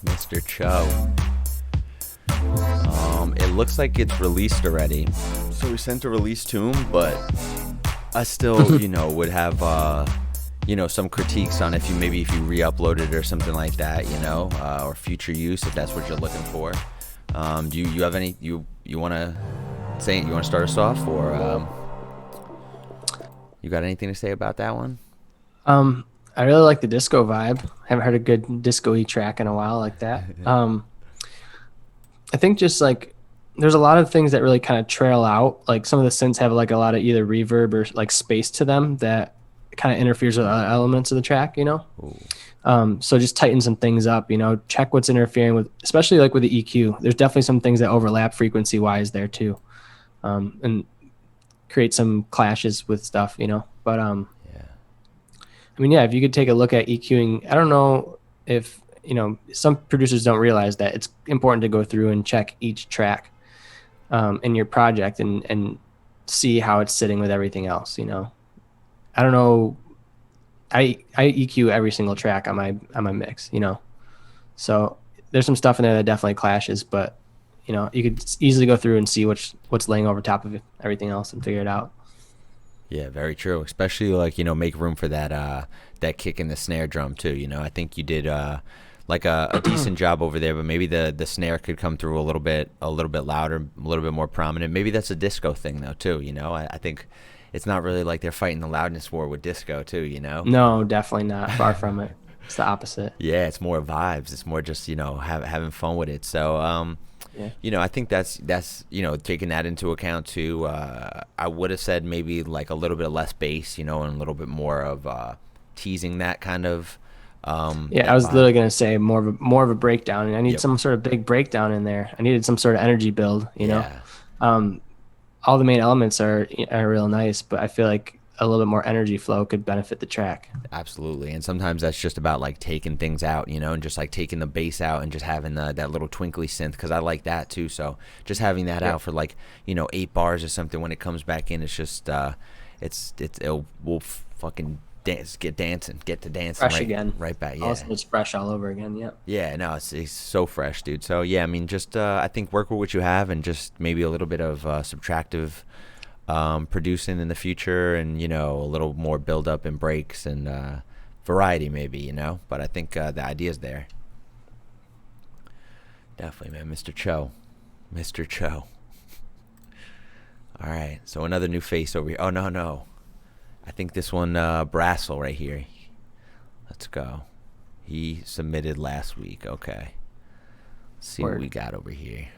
Mr. Cho. It looks like it's released already. So we sent a release to him, but I still, would have, some critiques on if you re-upload it or something like that, or future use if that's what you're looking for. Do you have any you want to say? You want to start us off, or you got anything to say about that one? I really like the disco vibe. Haven't heard a good disco-y track in a while like that. I think just like there's a lot of things that really kind of trail out. Like some of the synths have like a lot of either reverb or like space to them that kind of interferes with other elements of the track, Ooh. So just tighten some things up, check what's interfering with, especially like with the EQ. There's definitely some things that overlap frequency wise there too. And create some clashes with stuff, but, Yeah. I mean, yeah, if you could take a look at EQing, I don't know if, some producers don't realize that it's important to go through and check each track in your project and see how it's sitting with everything else, I don't know. I EQ every single track on my mix, so there's some stuff in there that definitely clashes, but you could easily go through and see what's laying over top of everything else and figure it out. Yeah, very true. Especially like, make room for that kick in the snare drum too. I think you did like a decent job over there, but maybe the snare could come through a little bit louder, a little bit more prominent. Maybe that's a disco thing though too. I think it's not really like they're fighting the loudness war with disco too. No, definitely not. Far from it. It's the opposite. Yeah, it's more vibes. It's more just having fun with it. So Yeah. I think that's taking that into account too. I would have said maybe like a little bit less bass, and a little bit more of teasing that kind of. Yeah, I was literally gonna say more of a breakdown, and I need Yep. some sort of big breakdown in there. I needed some sort of energy build, Yeah. All the main elements are real nice, but I feel like a little bit more energy flow could benefit the track. Absolutely. And sometimes that's just about like taking things out, and just like taking the bass out and just having that little twinkly synth, because I like that too. So just having that out for like 8 bars or something, when it comes back in, it's just we'll fucking get to dancing Fresh right, again. right back. Yeah. Also, it's fresh all over again. Yep. Yeah, no, it's so fresh, dude. So yeah, I mean, just I think work with what you have, and just maybe a little bit of subtractive producing in the future, and a little more build up and breaks and variety maybe, but I think the idea's there. Definitely, man. Mr. Cho. All right, so another new face over here. Oh no, I think this one Brassel right here. Let's go. He submitted last week. Okay, let's see what we got over here.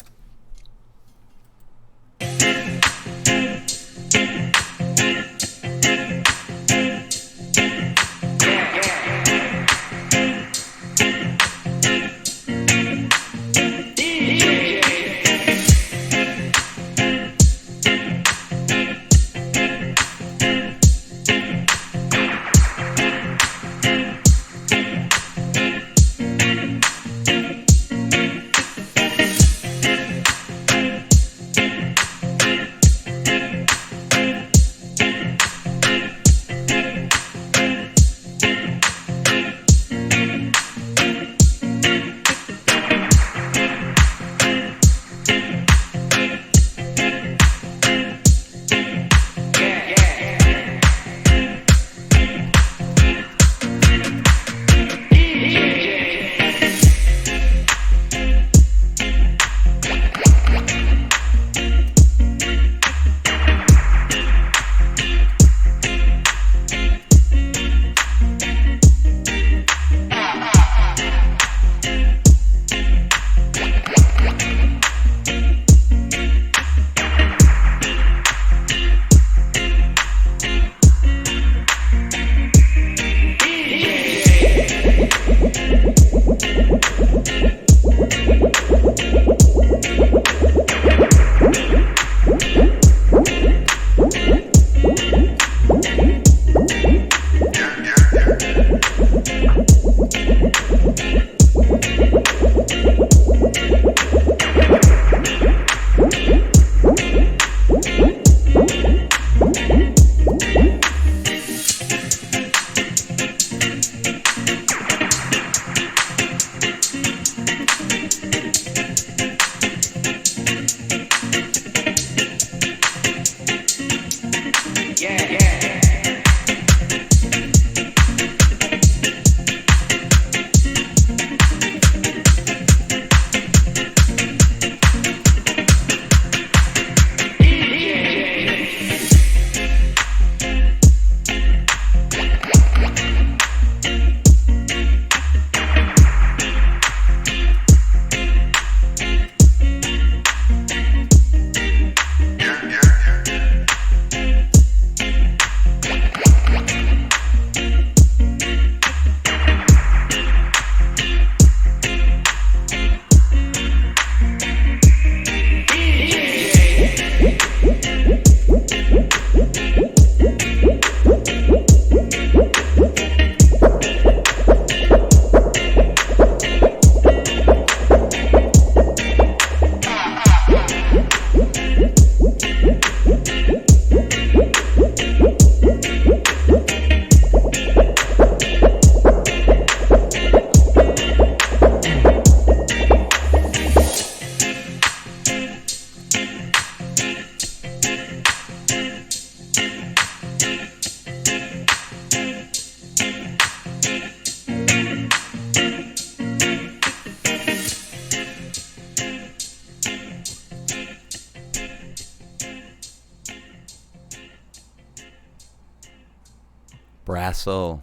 Brasso.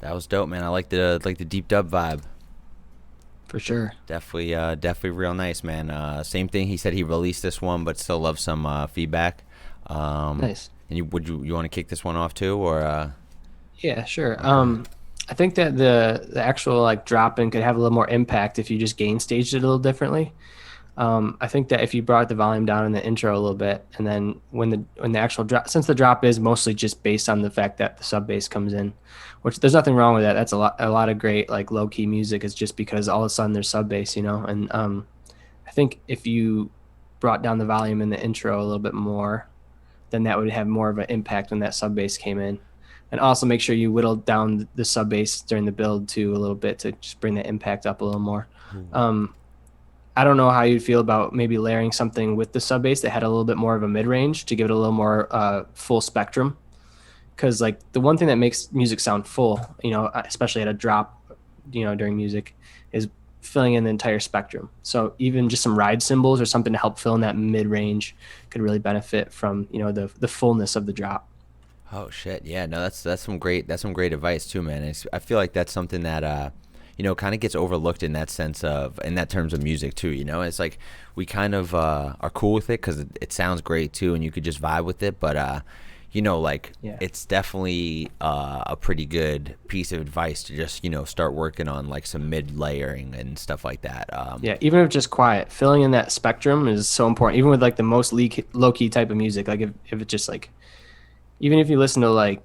That was dope, man. I like the deep dub vibe. For sure. Definitely real nice, man. Same thing. He said he released this one, but still loves some feedback. Nice. And you want to kick this one off too, or Yeah, sure. okay? I think that the actual like drop in could have a little more impact if you just gain staged it a little differently. I think that if you brought the volume down in the intro a little bit, and then when the actual drop, since the drop is mostly just based on the fact that the sub bass comes in, which there's nothing wrong with that. That's a lot of great like low key music is just because all of a sudden there's sub bass, and I think if you brought down the volume in the intro a little bit more, then that would have more of an impact when that sub bass came in. And also make sure you whittle down the sub bass during the build too a little bit to just bring the impact up a little more. Um, I don't know how you'd feel about maybe layering something with the sub bass that had a little bit more of a mid range to give it a little more full spectrum. Because like the one thing that makes music sound full, especially at a drop, during music, is filling in the entire spectrum. So even just some ride cymbals or something to help fill in that mid range could really benefit from the fullness of the drop. Oh shit, yeah, no, that's some great advice too, man. I feel like that's something that kind of gets overlooked in that sense of in that terms of music too. It's like we kind of are cool with it because it sounds great too, and you could just vibe with it. But like Yeah. it's definitely a pretty good piece of advice to just start working on like some mid layering and stuff like that. Yeah, even if just quiet, filling in that spectrum is so important. Even with like the most low key type of music, like if it's just like, even if you listen to like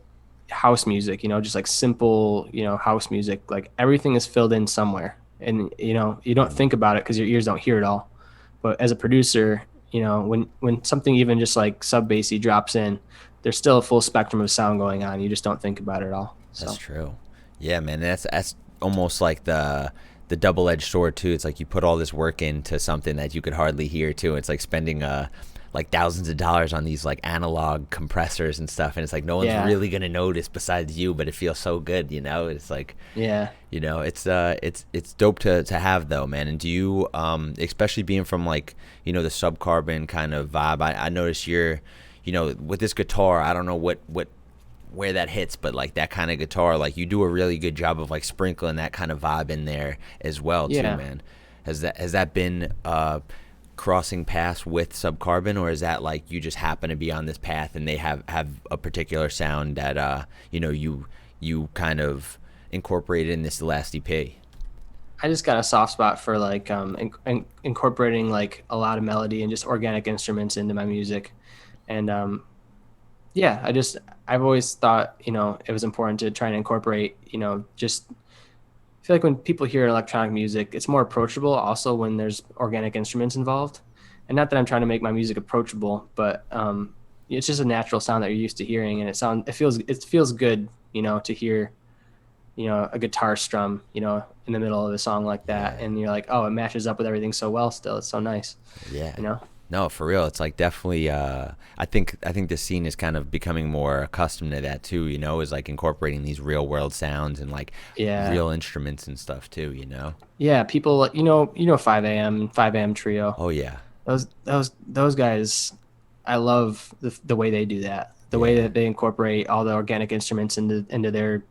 house music, just like simple, house music, like everything is filled in somewhere. And, you don't think about it because your ears don't hear it all. But as a producer, when something even just like sub bassy drops in, there's still a full spectrum of sound going on. You just don't think about it all. That's So, true. Yeah, man. That's almost like the double edged sword too. It's like you put all this work into something that you could hardly hear too. It's like spending like thousands of dollars on these like analog compressors and stuff, and it's like no one's yeah. really gonna notice besides you, but it feels so good. It's like Yeah. it's dope to have though, man. And do you especially being from like the sub carbon kind of vibe? I notice you're with this guitar. I don't know what where that hits, but like that kind of guitar, like you do a really good job of like sprinkling that kind of vibe in there as well too, Yeah. man. Has that been crossing paths with subcarbon, or is that like you just happen to be on this path and they have a particular sound that you kind of incorporated in this last EP? I just got a soft spot for like incorporating like a lot of melody and just organic instruments into my music. And yeah, I've always thought, it was important to try and incorporate, just I feel like when people hear electronic music, it's more approachable also when there's organic instruments involved. And not that I'm trying to make my music approachable, but it's just a natural sound that you're used to hearing, and it feels good, to hear, a guitar strum, in the middle of a song like that, Yeah. and you're like, oh, it matches up with everything so well. Still, it's so nice, Yeah. you know. No, for real. It's like definitely I think the scene is kind of becoming more accustomed to that too, is like incorporating these real world sounds and like Yeah, real instruments and stuff too. yeah. People, 5 a.m. and 5 a.m. trio. Oh yeah. Those guys, I love the way they do that. The way Yeah. that they incorporate all the organic instruments into their.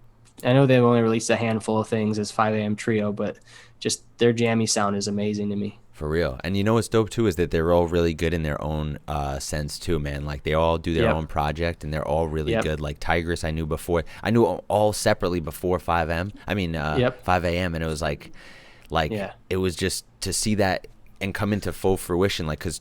I know they've only released a handful of things as 5 a.m. trio, but just their jammy sound is amazing to me. For real. And what's dope too is that they're all really good in their own sense too, man. Like they all do their Yep. own project and they're all really Yep. good. Like Tigress I knew before. I knew all separately before 5M. I mean Yep. 5 a.m. and it was like Yeah. it was just to see that and come into full fruition, like cuz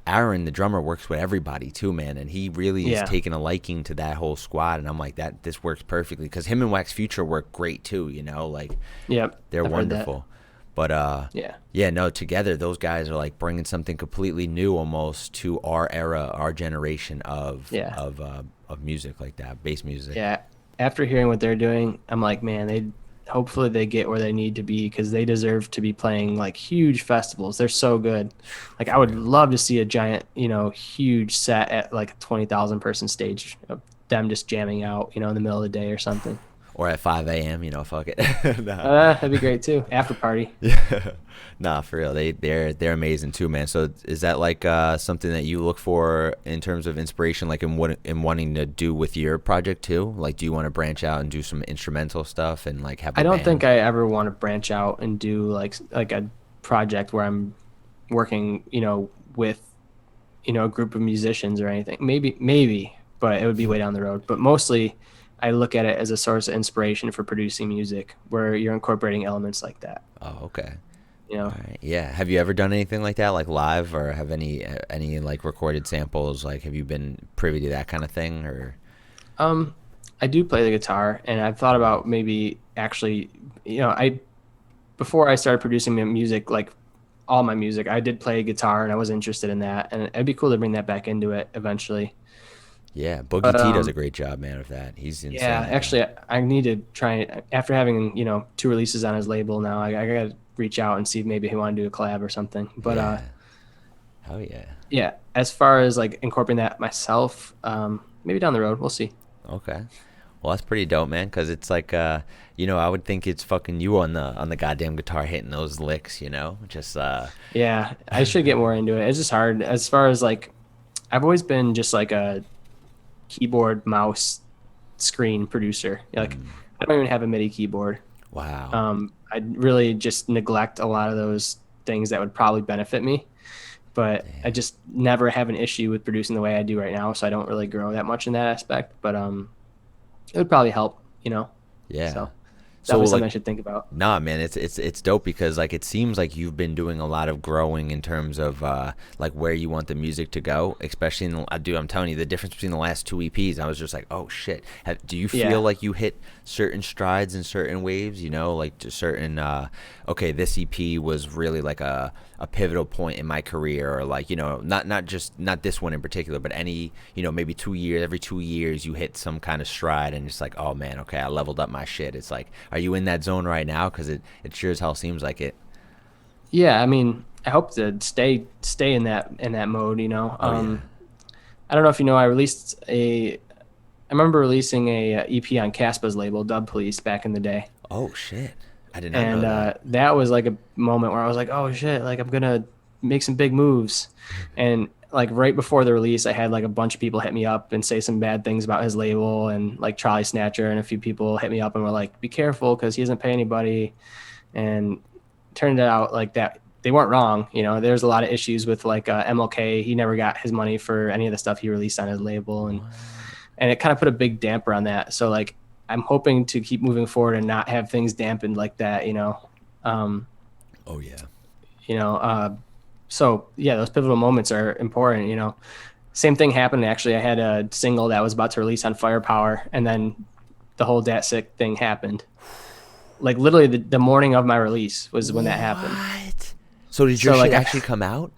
Aaron the drummer works with everybody too, man, and he really is Yeah. taking a liking to that whole squad, and I'm like that this works perfectly cuz him and Wax Future work great too, like Yep. they're I've heard that. wonderful. But Yeah. yeah, no, together those guys are like bringing something completely new almost to our era, our generation of Yeah. of music like that, bass music. Yeah. After hearing what they're doing, I'm like, man, hopefully they get where they need to be because they deserve to be playing like huge festivals. They're so good. Like I would love to see a giant, huge set at like a 20,000 person stage of them just jamming out, in the middle of the day or something. or at 5 a.m. You know, fuck it. Nah. That'd be great too. After party. Yeah. Nah, for real. They're amazing too, man. So is that like something that you look for in terms of inspiration, like in what in wanting to do with your project too? Like, do you want to branch out and do some instrumental stuff and like have I a don't think band? I ever want to branch out and do like a project where I'm working, with a group of musicians or anything. Maybe, but it would be way down the road. But mostly, I look at it as a source of inspiration for producing music, where you're incorporating elements like that. Oh, okay. You All know, right. Yeah. Have you ever done anything like that, like live, or have any like recorded samples? Like, have you been privy to that kind of thing, or? um, I do play the guitar, and I've thought about maybe actually, I before I started producing my music, like all my music, I did play guitar, and I was interested in that, and it'd be cool to bring that back into it eventually. Yeah, Boogie But T does a great job, man, of that. He's yeah, insane at that. actually, I need to try after having two releases on his label now. I gotta reach out and see if maybe he want to do a collab or something. But Yeah. Oh yeah. yeah, as far as like incorporating that myself, maybe down the road, we'll see. Okay. Well, that's pretty dope, man. Cause it's like, I would think it's fucking you on the goddamn guitar hitting those licks, just Yeah, I should get more into it. It's just hard as far as like I've always been just like a keyboard, mouse, screen producer. Like mm, I don't even have a MIDI keyboard. wow. I really just neglect a lot of those things that would probably benefit me, but I Damn. just never have an issue with producing the way I do right now, so I don't really grow that much in that aspect. But it would probably help. Yeah. So So definitely something like, I should think about. nah, man, it's dope because like it seems like you've been doing a lot of growing in terms of like where you want the music to go. Especially I'm telling you the difference between the last two EPs. I was just like, oh shit. Do you feel Yeah. like you hit certain strides in certain waves? Like to certain okay, this EP was really like a pivotal point in my career, or like not this one in particular, but any maybe 2 years, every 2 years you hit some kind of stride, and it's like, oh man, okay, I leveled up my shit. It's like, are you in that zone right now? Because it sure as hell seems like it. Yeah, I mean, I hope to stay in that mode. Oh yeah. I don't know if you know, I remember releasing a EP on Caspa's label, Dub Police, back in the day. Oh shit, I did not And know that. that was like a moment where I was like, oh shit, like I'm gonna make some big moves. And like right before the release, I had like a bunch of people hit me up and say some bad things about his label, and like Charlie Snatcher and a few people hit me up and were like, be careful because he doesn't pay anybody. And turned out like that they weren't wrong. There's a lot of issues with like MLK. He never got his money for any of the stuff he released on his label, and What? and it kind of put a big damper on that. So like I'm hoping to keep moving forward and not have things dampened like that. Um, Oh yeah. you know, uh, so yeah, those pivotal moments are important. Same thing happened. Actually, I had a single that was about to release on Firepower, and then the whole Dat Sick thing happened. Like literally the morning of my release was when that happened. What? So did your So shit like actually come out?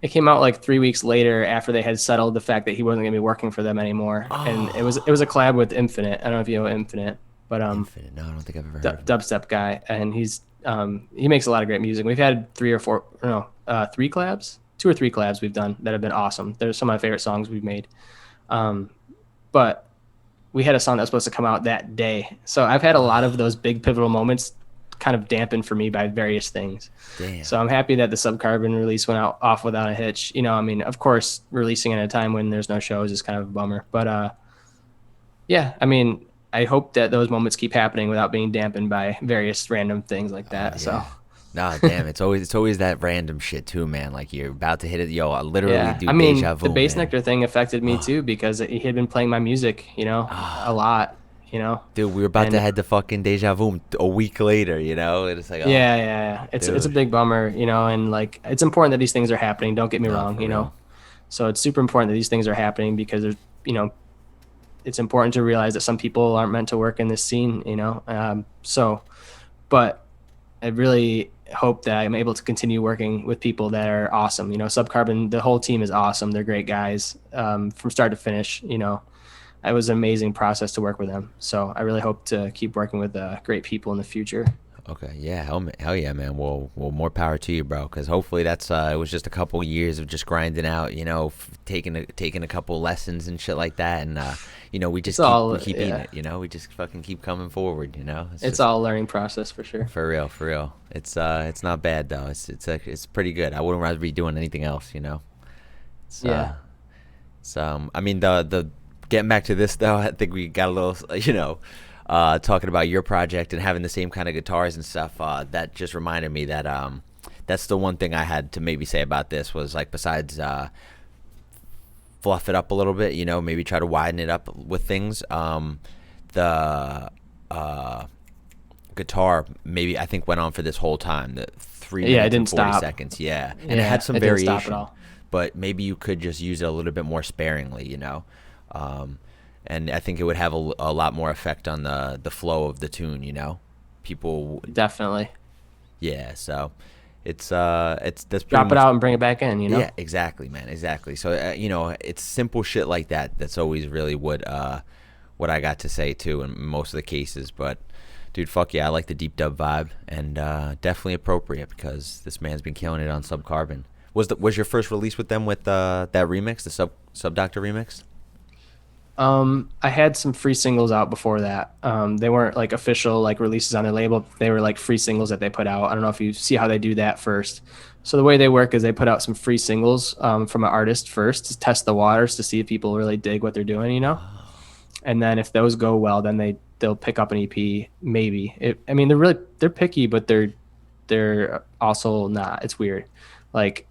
it came out like 3 weeks later after they had settled the fact that he wasn't going to be working for them anymore, and it was a Oh, collab with Infinite. I don't know if you know Infinite, but Infinite. No, I don't think I've ever heard of him. dubstep guy, and he makes a lot of great music. We've had three or four, no, three collabs, two or three collabs we've done that have been awesome. They're some of my favorite songs we've made. Um, but we had a song that was supposed to come out that day, so I've had a lot of those big pivotal moments kind of dampened for me by various things. Damn. So I'm happy that the Subcarbon release went out off without a hitch. I mean, of course, releasing at a time when there's no shows is kind of a bummer. But yeah, I mean, I hope that those moments keep happening without being dampened by various random things like Oh that. So yeah. Nah, damn. It's always that random shit too, man. Like you're about to hit it. Yo, I literally yeah, do I deja mean, the vu, bass man. nectar thing affected me Oh, too because he had been playing my music, a lot. dude, we were about to And head to fucking deja vu a week later. And it's like, oh, yeah. It's a dude. big bummer, and like it's important that these things are happening. Don't get me Nah, wrong, for real. So it's super important that these things are happening because there's, it's important to realize that some people aren't meant to work in this scene. But I really hope that I'm able to continue working with people that are awesome. Subcarbon, the whole team is awesome. They're great guys from start to finish. It was an amazing process to work with them. So I really hope to keep working with great people in the future. Okay, yeah, hell yeah, man. Well, more power to you, bro. Because hopefully that's it was just a couple years of just grinding out, taking a couple lessons and shit like that, and we It's just we all keep eating yeah, it, we just fucking keep coming forward, It's it's just all a learning process for sure. for real, for real. It's not bad though. It's pretty good. I wouldn't rather be doing anything else. It's Yeah, I mean the getting back to this though, I think we got a little talking about your project and having the same kind of guitars and stuff. That just reminded me that that's the one thing I had to maybe say about this was like besides fluff it up a little bit, maybe try to widen it up with things. The guitar maybe I think went on for this whole time, the three yeah, it minutes and didn't 40 stop. seconds, yeah, and it had Yeah, some it didn't stop at variation, all. but maybe you could just use it a little bit more sparingly. Um, and I think it would have a lot more effect on the flow of the tune. People, Definitely yeah. So it's that's pretty drop it much, out and bring it back in. yeah, exactly, man, exactly. So it's simple shit like that. That's always really what I got to say too in most of the cases. But dude, fuck yeah, I like the deep dub vibe, and definitely appropriate because this man's been killing it on Subcarbon. Was your first release with them with that remix, the Sub Doctor remix? I had some free singles out before that. They weren't like official like releases on their label. They were like free singles that they put out. I don't know if you see how they do that first. So the way they work is they put out some free singles from an artist first to test the waters to see if people really dig what they're doing. And then if those go well, then they'll pick up an EP maybe. I mean they're picky, but they're also not. It's weird. Like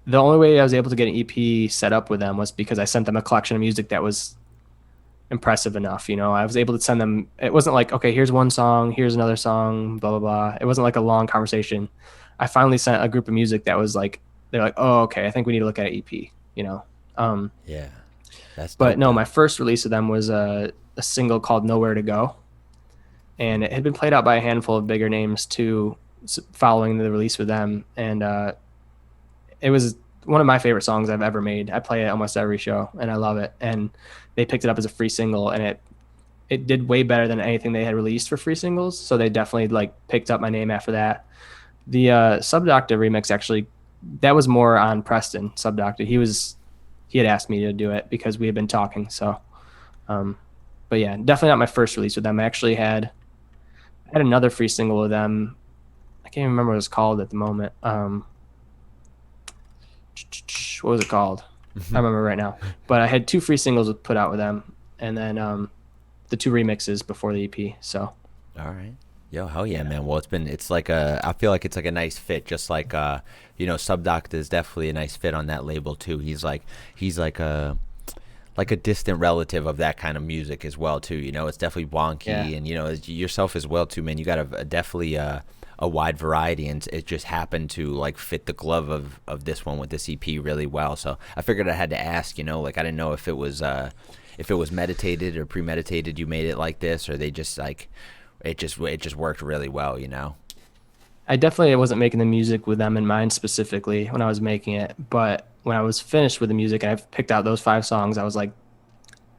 the only way I was able to get an EP set up with them was because I sent them a collection of music that was impressive enough. I was able to send them. It wasn't like, okay, here's one song, here's another song, blah blah blah. It wasn't like a long conversation. I finally sent a group of music that was like, they're like, oh, okay, I think we need to look at an EP. Um, Yeah, that's but dope no, though. my first release of them was a single called "Nowhere to Go," and it had been played out by a handful of bigger names too, following the release with them, and it was one of my favorite songs I've ever made. I play it almost every show, and I love it. And they picked it up as a free single, and it did way better than anything they had released for free singles. So they definitely like picked up my name after that. The Subdoctor remix actually, that was more on Preston Subdoctor. He had asked me to do it because we had been talking. So, um, but yeah, definitely not my first release with them. I had another free single with them. I can't even remember what it was called at the moment. What was it called? I remember right now. But I had two free singles put out with them, and then the two remixes before the EP. So All right. Yo, hell yeah, yeah, man. Well, I feel like it's like a nice fit, just like, Subdoc is definitely a nice fit on that label too. He's like a distant relative of that kind of music as well too. It's definitely yeah, wonky, and yourself as well too, man. You got definitely a wide variety, and it just happened to like fit the glove of this one with this EP really well. So I figured I had to ask. Like I didn't know if it was meditated or premeditated. You made it like this, or they just like it just worked really well. I definitely wasn't making the music with them in mind specifically when I was making it, but when I was finished with the music and I picked out those 5 songs, I was like,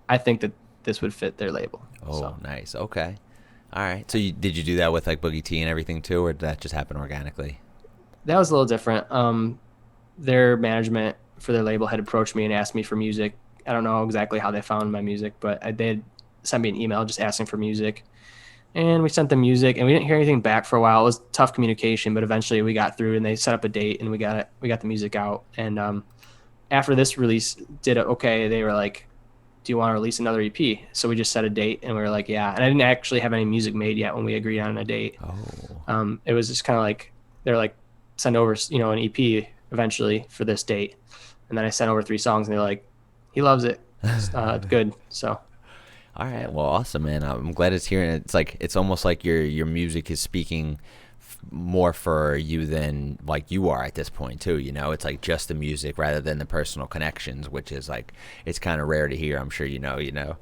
I think that this would fit their label. Oh, So nice. Okay. All right. So did you do that with like Boogie T and everything too, or did that just happen organically? that was a little different. Their management for their label had approached me and asked me for music. I don't know exactly how they found my music, but they had sent me an email just asking for music. And we sent them music, and we didn't hear anything back for a while. It was tough communication, but eventually we got through, and they set up a date, and we got the music out. And after this release did it okay, they were like, "Do you want to release another EP?" So we just set a date, and we were like, "Yeah." And I didn't actually have any music made yet when we agreed on a date. Oh. It was just kind of like they're like, "Send over, an EP eventually for this date," and then I sent over 3 songs, and they're like, "He loves it. It's good." So All right. yeah, Well, awesome, man. I'm glad it's here, and it's almost like your music is speaking more for you than like you are at this point too. It's like just the music rather than the personal connections, which is like it's kind of rare to hear. I'm sure you know.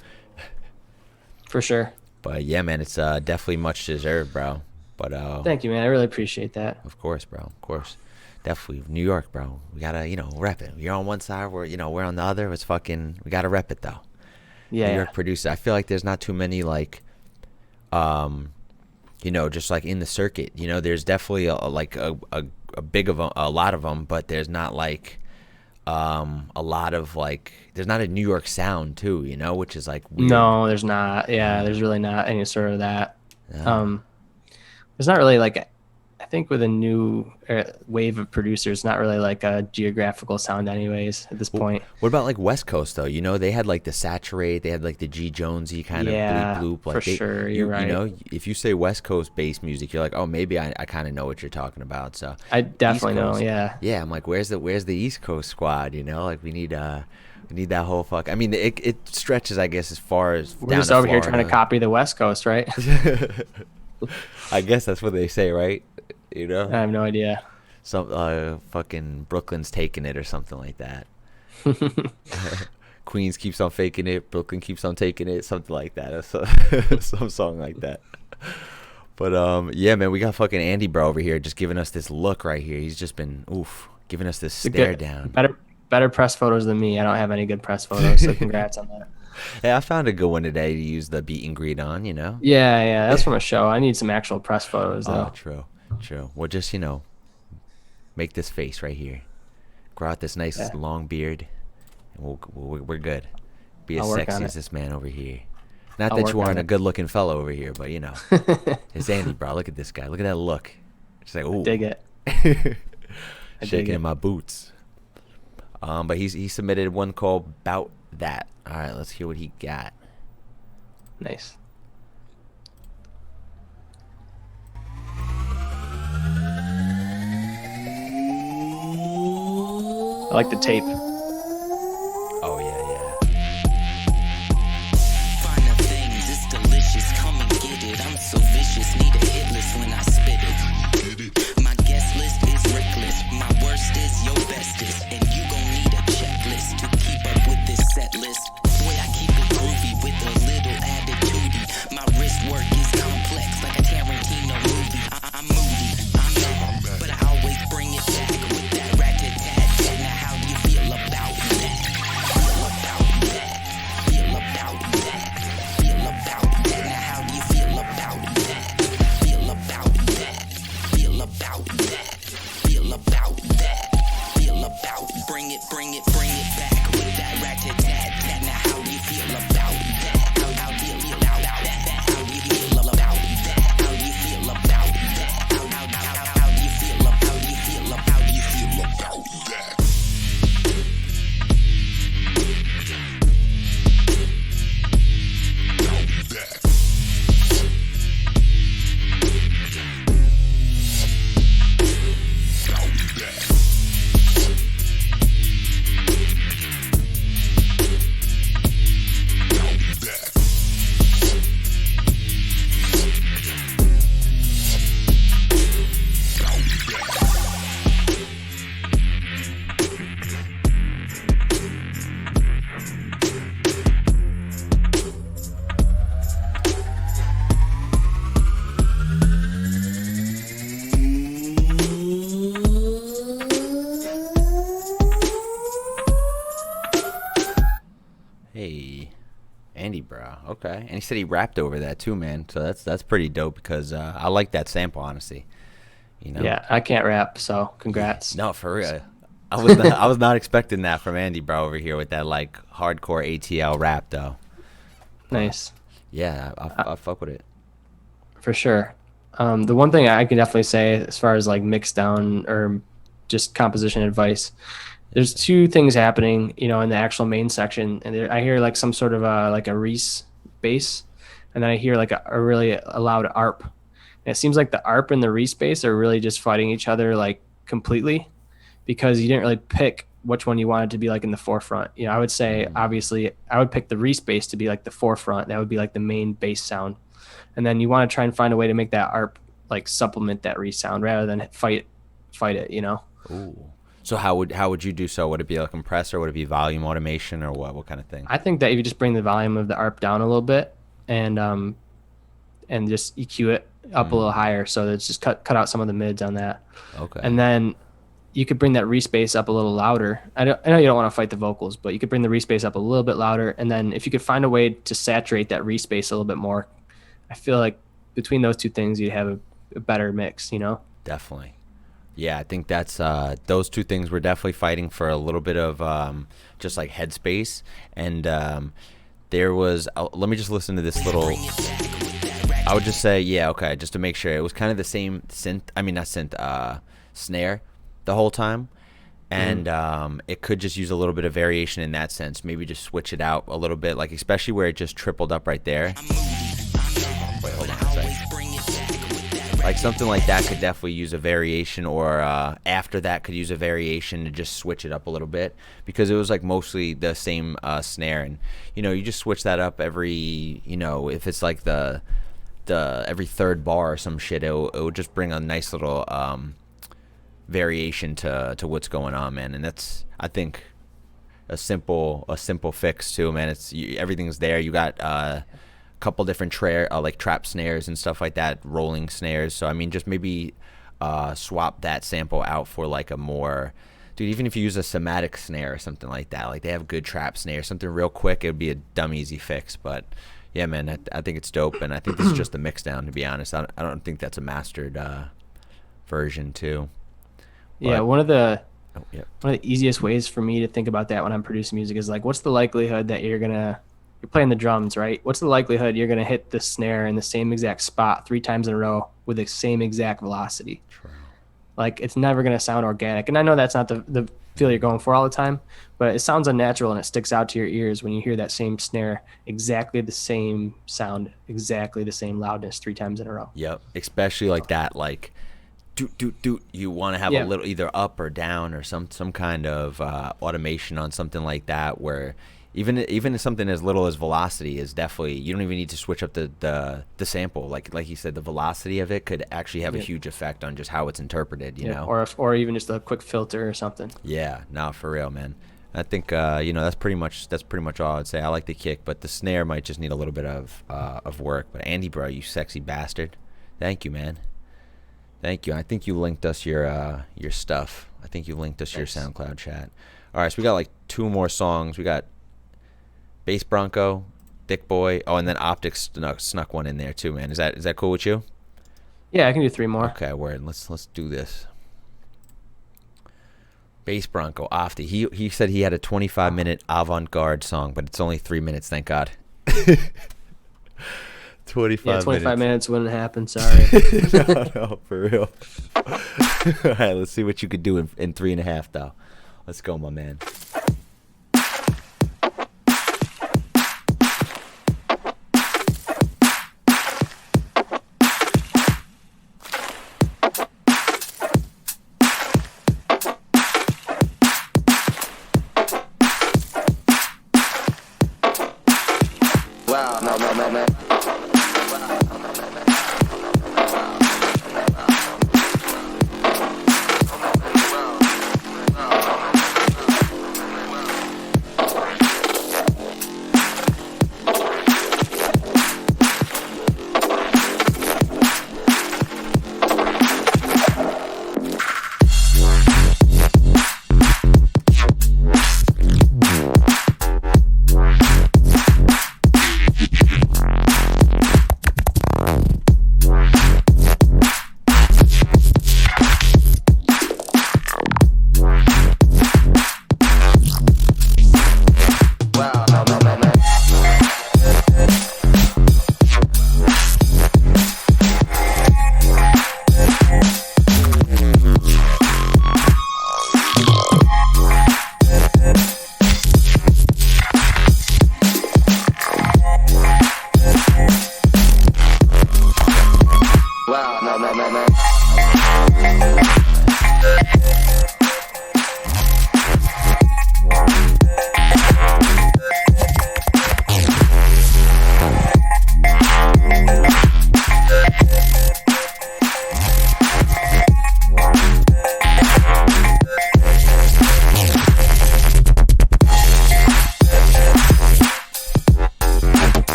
for sure. But yeah, man, it's definitely much deserved, bro. But Thank you, man. I really appreciate that. of course, bro. Of course. Definitely New York, bro. We gotta, rep it. You're on one side, we're on the other. It's fucking. We gotta rep it though. New Yeah, York producer. I feel like there's not too many like, um, just like in the circuit. There's definitely a big of a lot of them, but there's not like a lot of like there's not a New York sound too, which is like weird. No, there's not. Yeah, Yeah. there's really not any sort of that. Yeah. Um, there's not really like I think with a new wave of producers, not really like a geographical sound, anyways, at this point. What about like West Coast though? They had like the saturate, they had like the G Jonesy kind of bleep Yeah, bloop. for Like sure. You're right. if you say West Coast bass music, you're like, oh, maybe I kind of know what you're talking about. So I East definitely know. Coast, Yeah, yeah, I'm like, where's the East Coast squad? Like we need that whole fuck. I mean, it stretches, I guess, as far as we're down just to over here trying to Florida. copy the West Coast, right? I guess that's what they say, right? I have no idea. Some fucking Brooklyn's taking it or something like that. Queens keeps on faking it, Brooklyn keeps on taking it, something like that. Some song like that. But yeah, man, we got fucking Andy bro over here just giving us this look right here. He's just been giving us this It's a stare good, down. better press photos than me. I don't have any good press photos, so congrats on that. Hey, I found a good one today to use the beat and greet on. Yeah, yeah, that's from a show. I need some actual press photos Oh, though. true, true. We'll just make this face right here, grow out this nice Yeah, long beard, and we're good. Be as I'll work sexy on as it. this man over here. Not I'll that you work on aren't a it. good-looking fellow over here, but it's Andy, bro. Look at this guy. Look at that look. Just like, ooh, Dig it. I dig shaking in it. my boots. But he submitted one called "Bout That." All right, let's hear what he got. Nice. I like the tape. Oh yeah, Finer things, it's delicious. Come and get it. I'm so vicious. Need a hit list when I spit it. My guest list is reckless. My worst is your bestest. And you gon' need a checklist to keep up with this set list. Boy, I keep it groovy with a little attitude. My wrist work is complex like a Tarantino movie. I'm moody, I'm mad, but I always bring it back with that rat-tat-tat. Now how do you feel about that? Feel about that? Feel about that? Feel about that? Now how do you feel about that? Feel about that? Feel about that? Feel about that? Feel about bring it back with that rat-tat-tat. Now how do you feel about that? How do you feel about that? How do you feel about that? How do you feel about that? How do you feel about how do you feel about how do you feel about that? Hey, Andy, bro. Okay, and he said he rapped over that too, man. So that's pretty dope because I like that sample, honestly. You know. Yeah, I can't rap, so congrats. No, for real. I was not expecting that from Andy, bro, over here with that like hardcore ATL rap though. But Nice. yeah, I fuck with it. For sure. The one thing I can definitely say as far as like mix down or just composition advice, there's two things happening, in the actual main section, and I hear like some sort of like a Reese bass, and then I hear like a really a loud arp. And it seems like the arp and the Reese bass are really just fighting each other like completely because you didn't really pick which one you wanted to be like in the forefront. I would say obviously I would pick the Reese bass to be like the forefront. That would be like the main bass sound. And then you want to try and find a way to make that arp like supplement that Reese sound rather than fight it. Ooh. So how would you do so? Would it be a compressor? Would it be volume automation or what? What kind of thing? I think that if you just bring the volume of the arp down a little bit and just EQ it up a little higher, so that it's just cut out some of the mids on that. Okay. And then you could bring that Reese bass up a little louder. I know you don't want to fight the vocals, but you could bring the Reese bass up a little bit louder. And then if you could find a way to saturate that Reese bass a little bit more, I feel like between those two things, you have a better mix, you know? Definitely. Yeah, I think that's those two things were definitely fighting for a little bit of just like headspace, and there was. Let me just listen to this little. I would just say, yeah, okay, just to make sure it was kind of the same synth. I mean, not synth, snare, the whole time, and it could just use a little bit of variation in that sense. Maybe just switch it out a little bit, like especially where it just tripled up right there. Wait, hold on a second. Like something like that could definitely use a variation, or after that could use a variation to just switch it up a little bit, because it was like mostly the same snare, and you just switch that up every, if it's like the every third bar or some shit, it will just bring a nice little variation to what's going on, man. And that's, I think, a simple fix too, man. Everything's there. You got couple different like trap snares and stuff like that, rolling snares. So I mean, just maybe swap that sample out for like a more, dude, even if you use a somatic snare or something like that, like they have good trap snare, something real quick, it would be a dumb easy fix. But yeah, man, I think it's dope, and I think this is just a mix down, to be honest. I don't think that's a mastered version too. Yeah, But, one of the yeah. easiest ways for me to think about that when I'm producing music is like, what's the likelihood that you're playing the drums, right? What's the likelihood you're gonna hit the snare in the same exact spot 3 times in a row with the same exact velocity? True. Like, it's never gonna sound organic. And I know that's not the feel you're going for all the time, but it sounds unnatural and it sticks out to your ears when you hear that same snare, exactly the same sound, exactly the same loudness 3 times in a row. Yep, especially like that, like doot doot doot. You want to have a little either up or down, or some kind of automation on something like that, where even something as little as velocity is definitely, you don't even need to switch up the sample. Like you said, the velocity of it could actually have a huge effect on just how it's interpreted. You know, or even just a quick filter or something. Yeah, no, for real, man. I think that's pretty much all I'd say. I like the kick, but the snare might just need a little bit of work. But Andy, bro, you sexy bastard, thank you, man. Thank you. I think you linked us your stuff. I think you linked us your SoundCloud chat. All right, so we got like 2 more songs. We got Bass Bronco, Thick Boy. Oh, and then Optics snuck one in there too, man. Is that cool with you? Yeah, I can do 3 more. Okay, word. Let's do this. Bass Bronco, Ofty. He said he had a 25-minute avant-garde song, but it's only 3 minutes. Thank God. 25 minutes wouldn't happen. Sorry. no, for real. All right, let's see what you could do in 3.5, though. Let's go, my man.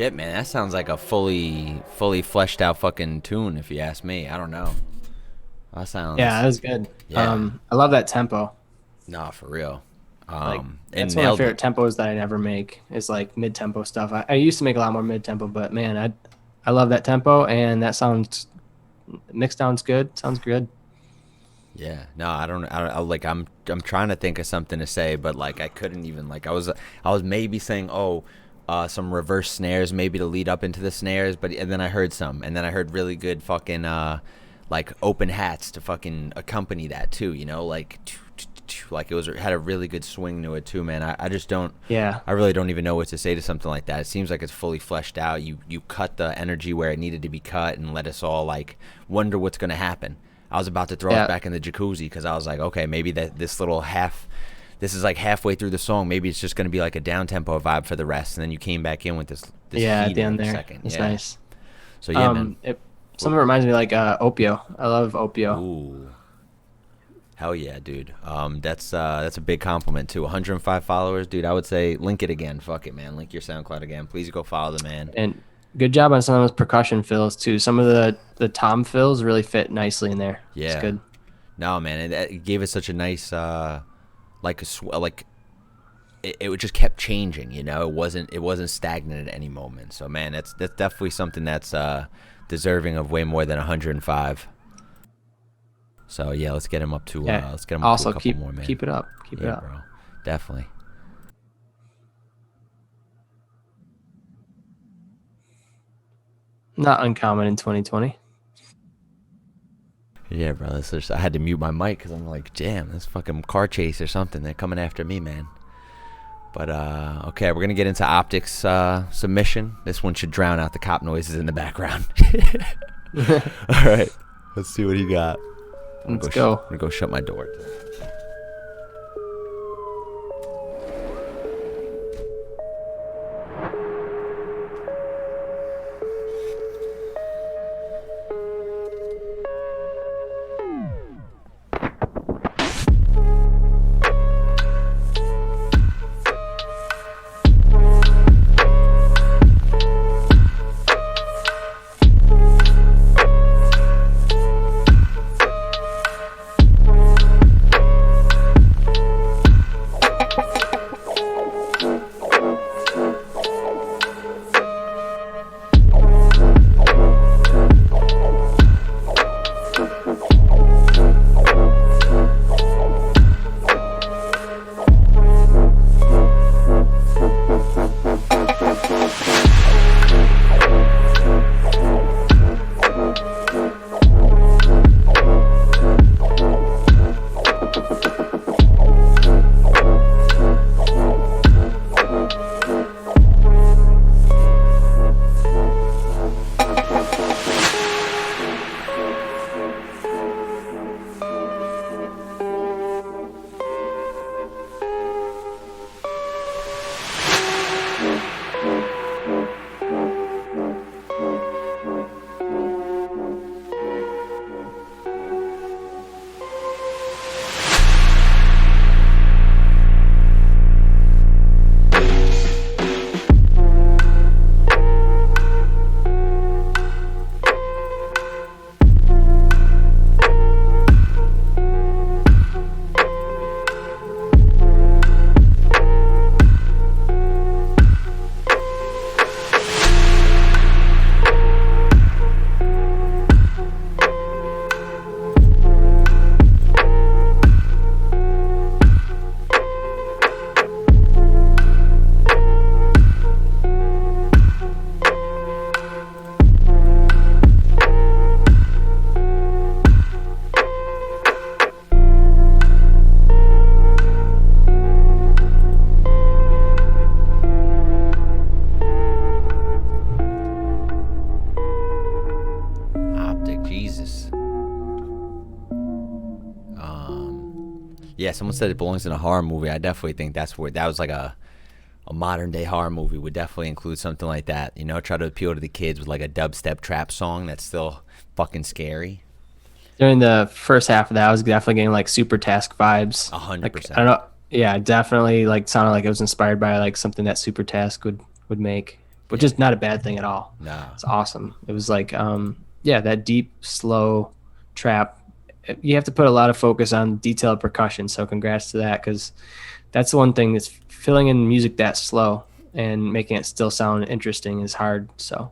Shit, man, that sounds like a fully fleshed out fucking tune. If you ask me, I don't know. That Yeah, sounds that was good. yeah. I love that tempo. Nah, for real. Like And that's one of my nailed it. favorite tempos that I never make is like mid tempo stuff. I used to make a lot more mid tempo, but man, I love that tempo and that sounds mixed sounds good. Sounds good. Yeah, no, like I'm trying to think of something to say, but like I couldn't even like I was maybe saying some reverse snares maybe to lead up into the snares, but and then I heard some, and then I heard really good fucking like open hats to fucking accompany that too, you know, like it was had a really good swing to it too, man. I just don't. Yeah. I really don't even know what to say to something like that. It seems like it's fully fleshed out. You cut the energy where it needed to be cut and let us all like wonder what's gonna happen. I was about to throw us Yeah. back in the jacuzzi because I was like, okay, maybe this is like halfway through the song. Maybe it's just gonna be like a down tempo vibe for the rest, and then you came back in with this Yeah, at heat the in end a there. second. It's Yeah. nice. So yeah, man. Some of it reminds me like Opio. I love Opio. Ooh. Hell yeah, dude. That's a big compliment too. 105 followers, dude. I would say link it again. Fuck it, man. Link your SoundCloud again. Please go follow the man. And good job on some of those percussion fills too. Some of the tom fills really fit nicely in there. It's Yeah. good. No, man, and it gave us such a nice like it just kept changing. You know, it wasn't stagnant at any moment. So man, that's definitely something that's deserving of way more than 105. So yeah, let's get him up to Yeah. let's get him up to a Also couple more, man. keep it up. Keep it Yeah, up. bro. Definitely. Not uncommon in 2020. Yeah, bro. I had to mute my mic because I'm like, damn, this fucking car chase or something. They're coming after me, man. But okay, we're gonna get into Optics submission. This one should drown out the cop noises in the background. All right, let's see what he got. Let's go. I'm gonna go shut my door. Yeah, someone said it belongs in a horror movie. I definitely think that was like a modern day horror movie would definitely include something like that. You know, try to appeal to the kids with like a dubstep trap song that's still fucking scary. During the first half of that, I was definitely getting like Super Task vibes. 100%. I don't know. Yeah, definitely like sounded like it was inspired by like something that Super Task would make. which is not a bad thing at all. No. It's awesome. It was like, yeah, that deep, slow trap. You have to put a lot of focus on detailed percussion. So congrats to that, because that's the one thing that's filling in music that slow and making it still sound interesting is hard. So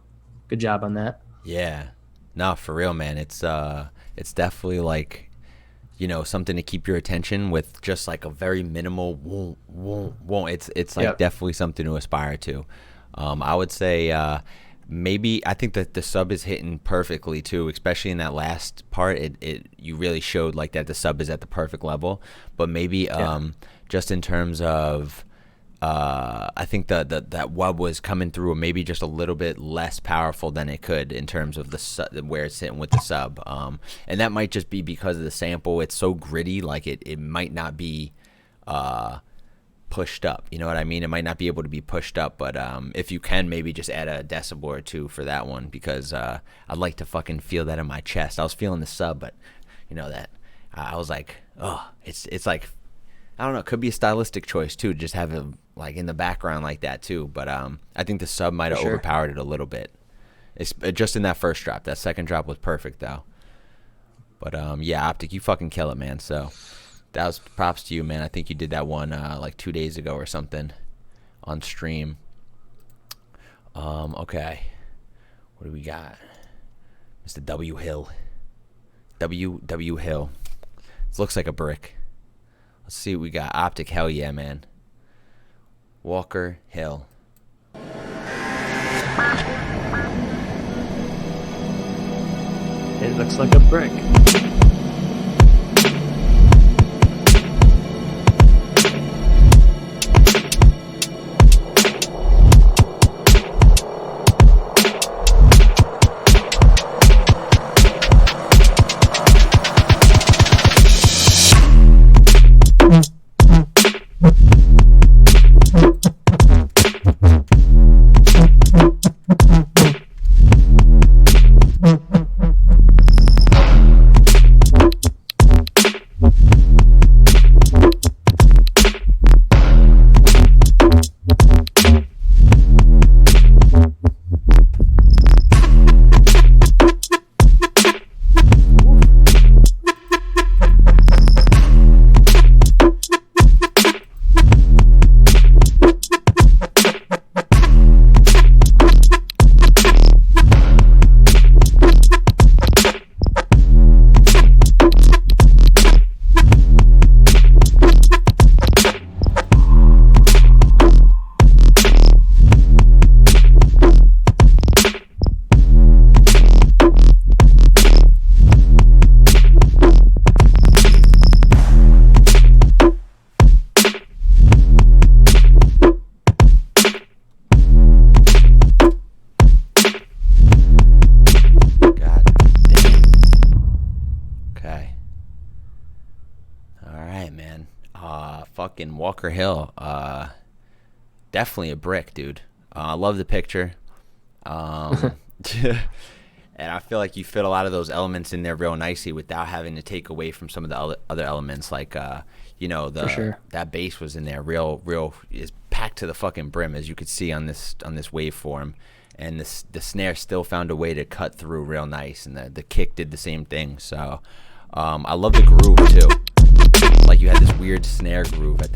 good job on that. Yeah. No, for real, man. It's definitely like, something to keep your attention with just like a very minimal won't, won't, won't. It's like Yep. definitely something to aspire to. I would say maybe I think that the sub is hitting perfectly too, especially in that last part. It you really showed like that the sub is at the perfect level. But maybe just in terms of I think that wub was coming through maybe just a little bit less powerful than it could in terms of where it's sitting with the sub. And that might just be because of the sample. It's so gritty, like it might not be pushed up. You know what I mean? It might not be able to be pushed up, but if you can, maybe just add a decibel or two for that one, because I'd like to fucking feel that in my chest. I was feeling the sub, but that I was like, oh, it's like, I don't know. It could be a stylistic choice too, just have it like in the background like that too. But I think the sub might have overpowered it a little bit. It's just in that first drop. That second drop was perfect though. But yeah, Optic, you fucking kill it, man. So that was props to you, man. I think you did that one like 2 days ago or something on stream. Okay, what do we got? Mr. W Hill. W Hill. This looks like a brick. Let's see what we got. Optic, hell yeah, man. Walker Hill. It looks like a brick. Fucking Walker Hill. Definitely a brick, dude. I love the picture. And I feel like you fit a lot of those elements in there real nicely without having to take away from some of the other elements. Like, that bass was in there real is packed to the fucking brim, as you could see on this waveform. And the snare still found a way to cut through real nice, and the kick did the same thing. So I love the groove too. Like you had this weird snare groove in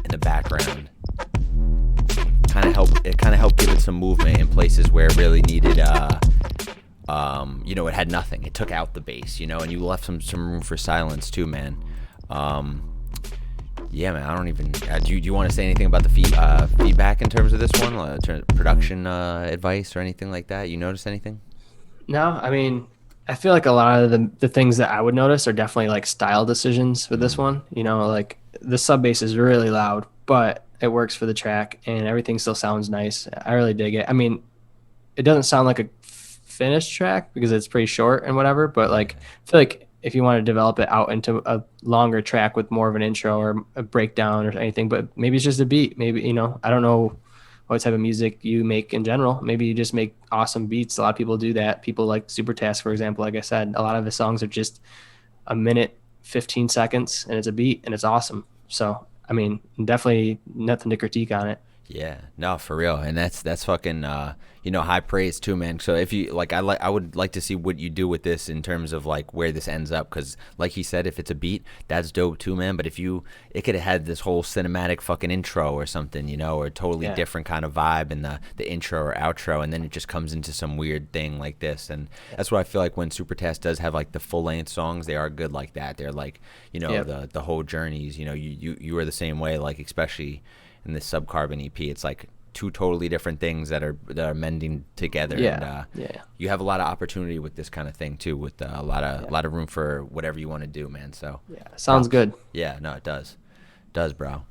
the background. It kind of helped give it some movement in places where it really needed. It had nothing. It took out the bass, and you left some room for silence too, man. Yeah, man. I don't even. Do you want to say anything about the feedback in terms of this one, production advice or anything like that? You notice anything? No, I mean, I feel like a lot of the things that I would notice are definitely like style decisions with this one. Like the sub bass is really loud, but it works for the track and everything still sounds nice. I really dig it. I mean, it doesn't sound like a finished track because it's pretty short and whatever, but like I feel like if you want to develop it out into a longer track with more of an intro or a breakdown or anything, but maybe it's just a beat. Maybe, I don't know what type of music you make in general. Maybe you just make awesome beats. A lot of people do that. People like Supertask, for example. Like I said, a lot of the songs are just a minute, 15 seconds, and it's a beat, and it's awesome. So, I mean, definitely nothing to critique on it. Yeah, no, for real, and that's fucking high praise too, man. So if you like, I would like to see what you do with this in terms of like where this ends up, because like he said, if it's a beat, that's dope too, man. But if it could have had this whole cinematic fucking intro or something, or a totally Yeah. different kind of vibe in the intro or outro, and then it just comes into some weird thing like this, and that's what I feel like when Supertask does have like the full length songs, they are good like that. They're like Yep. the whole journeys. You are the same way, like especially in this Subcarbon EP. It's like two totally different things that are mending together. Yeah. And Yeah. you have a lot of opportunity with this kind of thing too, with a lot of room for whatever you want to do, man. So Yeah. Sounds props. good. Yeah, no, it does, bro.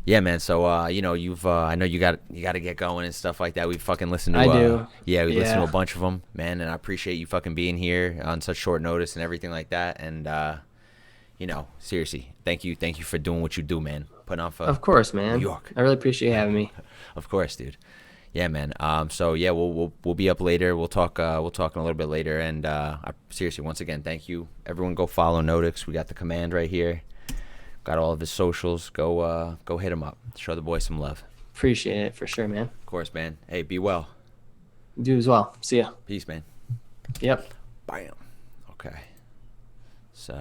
Yeah, man. So you've I know you got to get going and stuff like that. We fucking listened to I do. yeah, we listened to Yeah. a bunch of them, man, and I appreciate you fucking being here on such short notice and everything like that. And seriously, thank you for doing what you do, man. Putting off Of course, man. New York. I really appreciate you having me. Of course, dude. Yeah, man. So yeah, we'll be up later. We'll talk in a little bit later. And seriously, once again, thank you. Everyone, go follow Notixx. We got the command right here. Got all of his socials. Go hit him up. Show the boy some love. Appreciate it for sure, man. Of course, man. Hey, be well. You as well. See ya. Peace, man. Yep. Bam. Okay. So.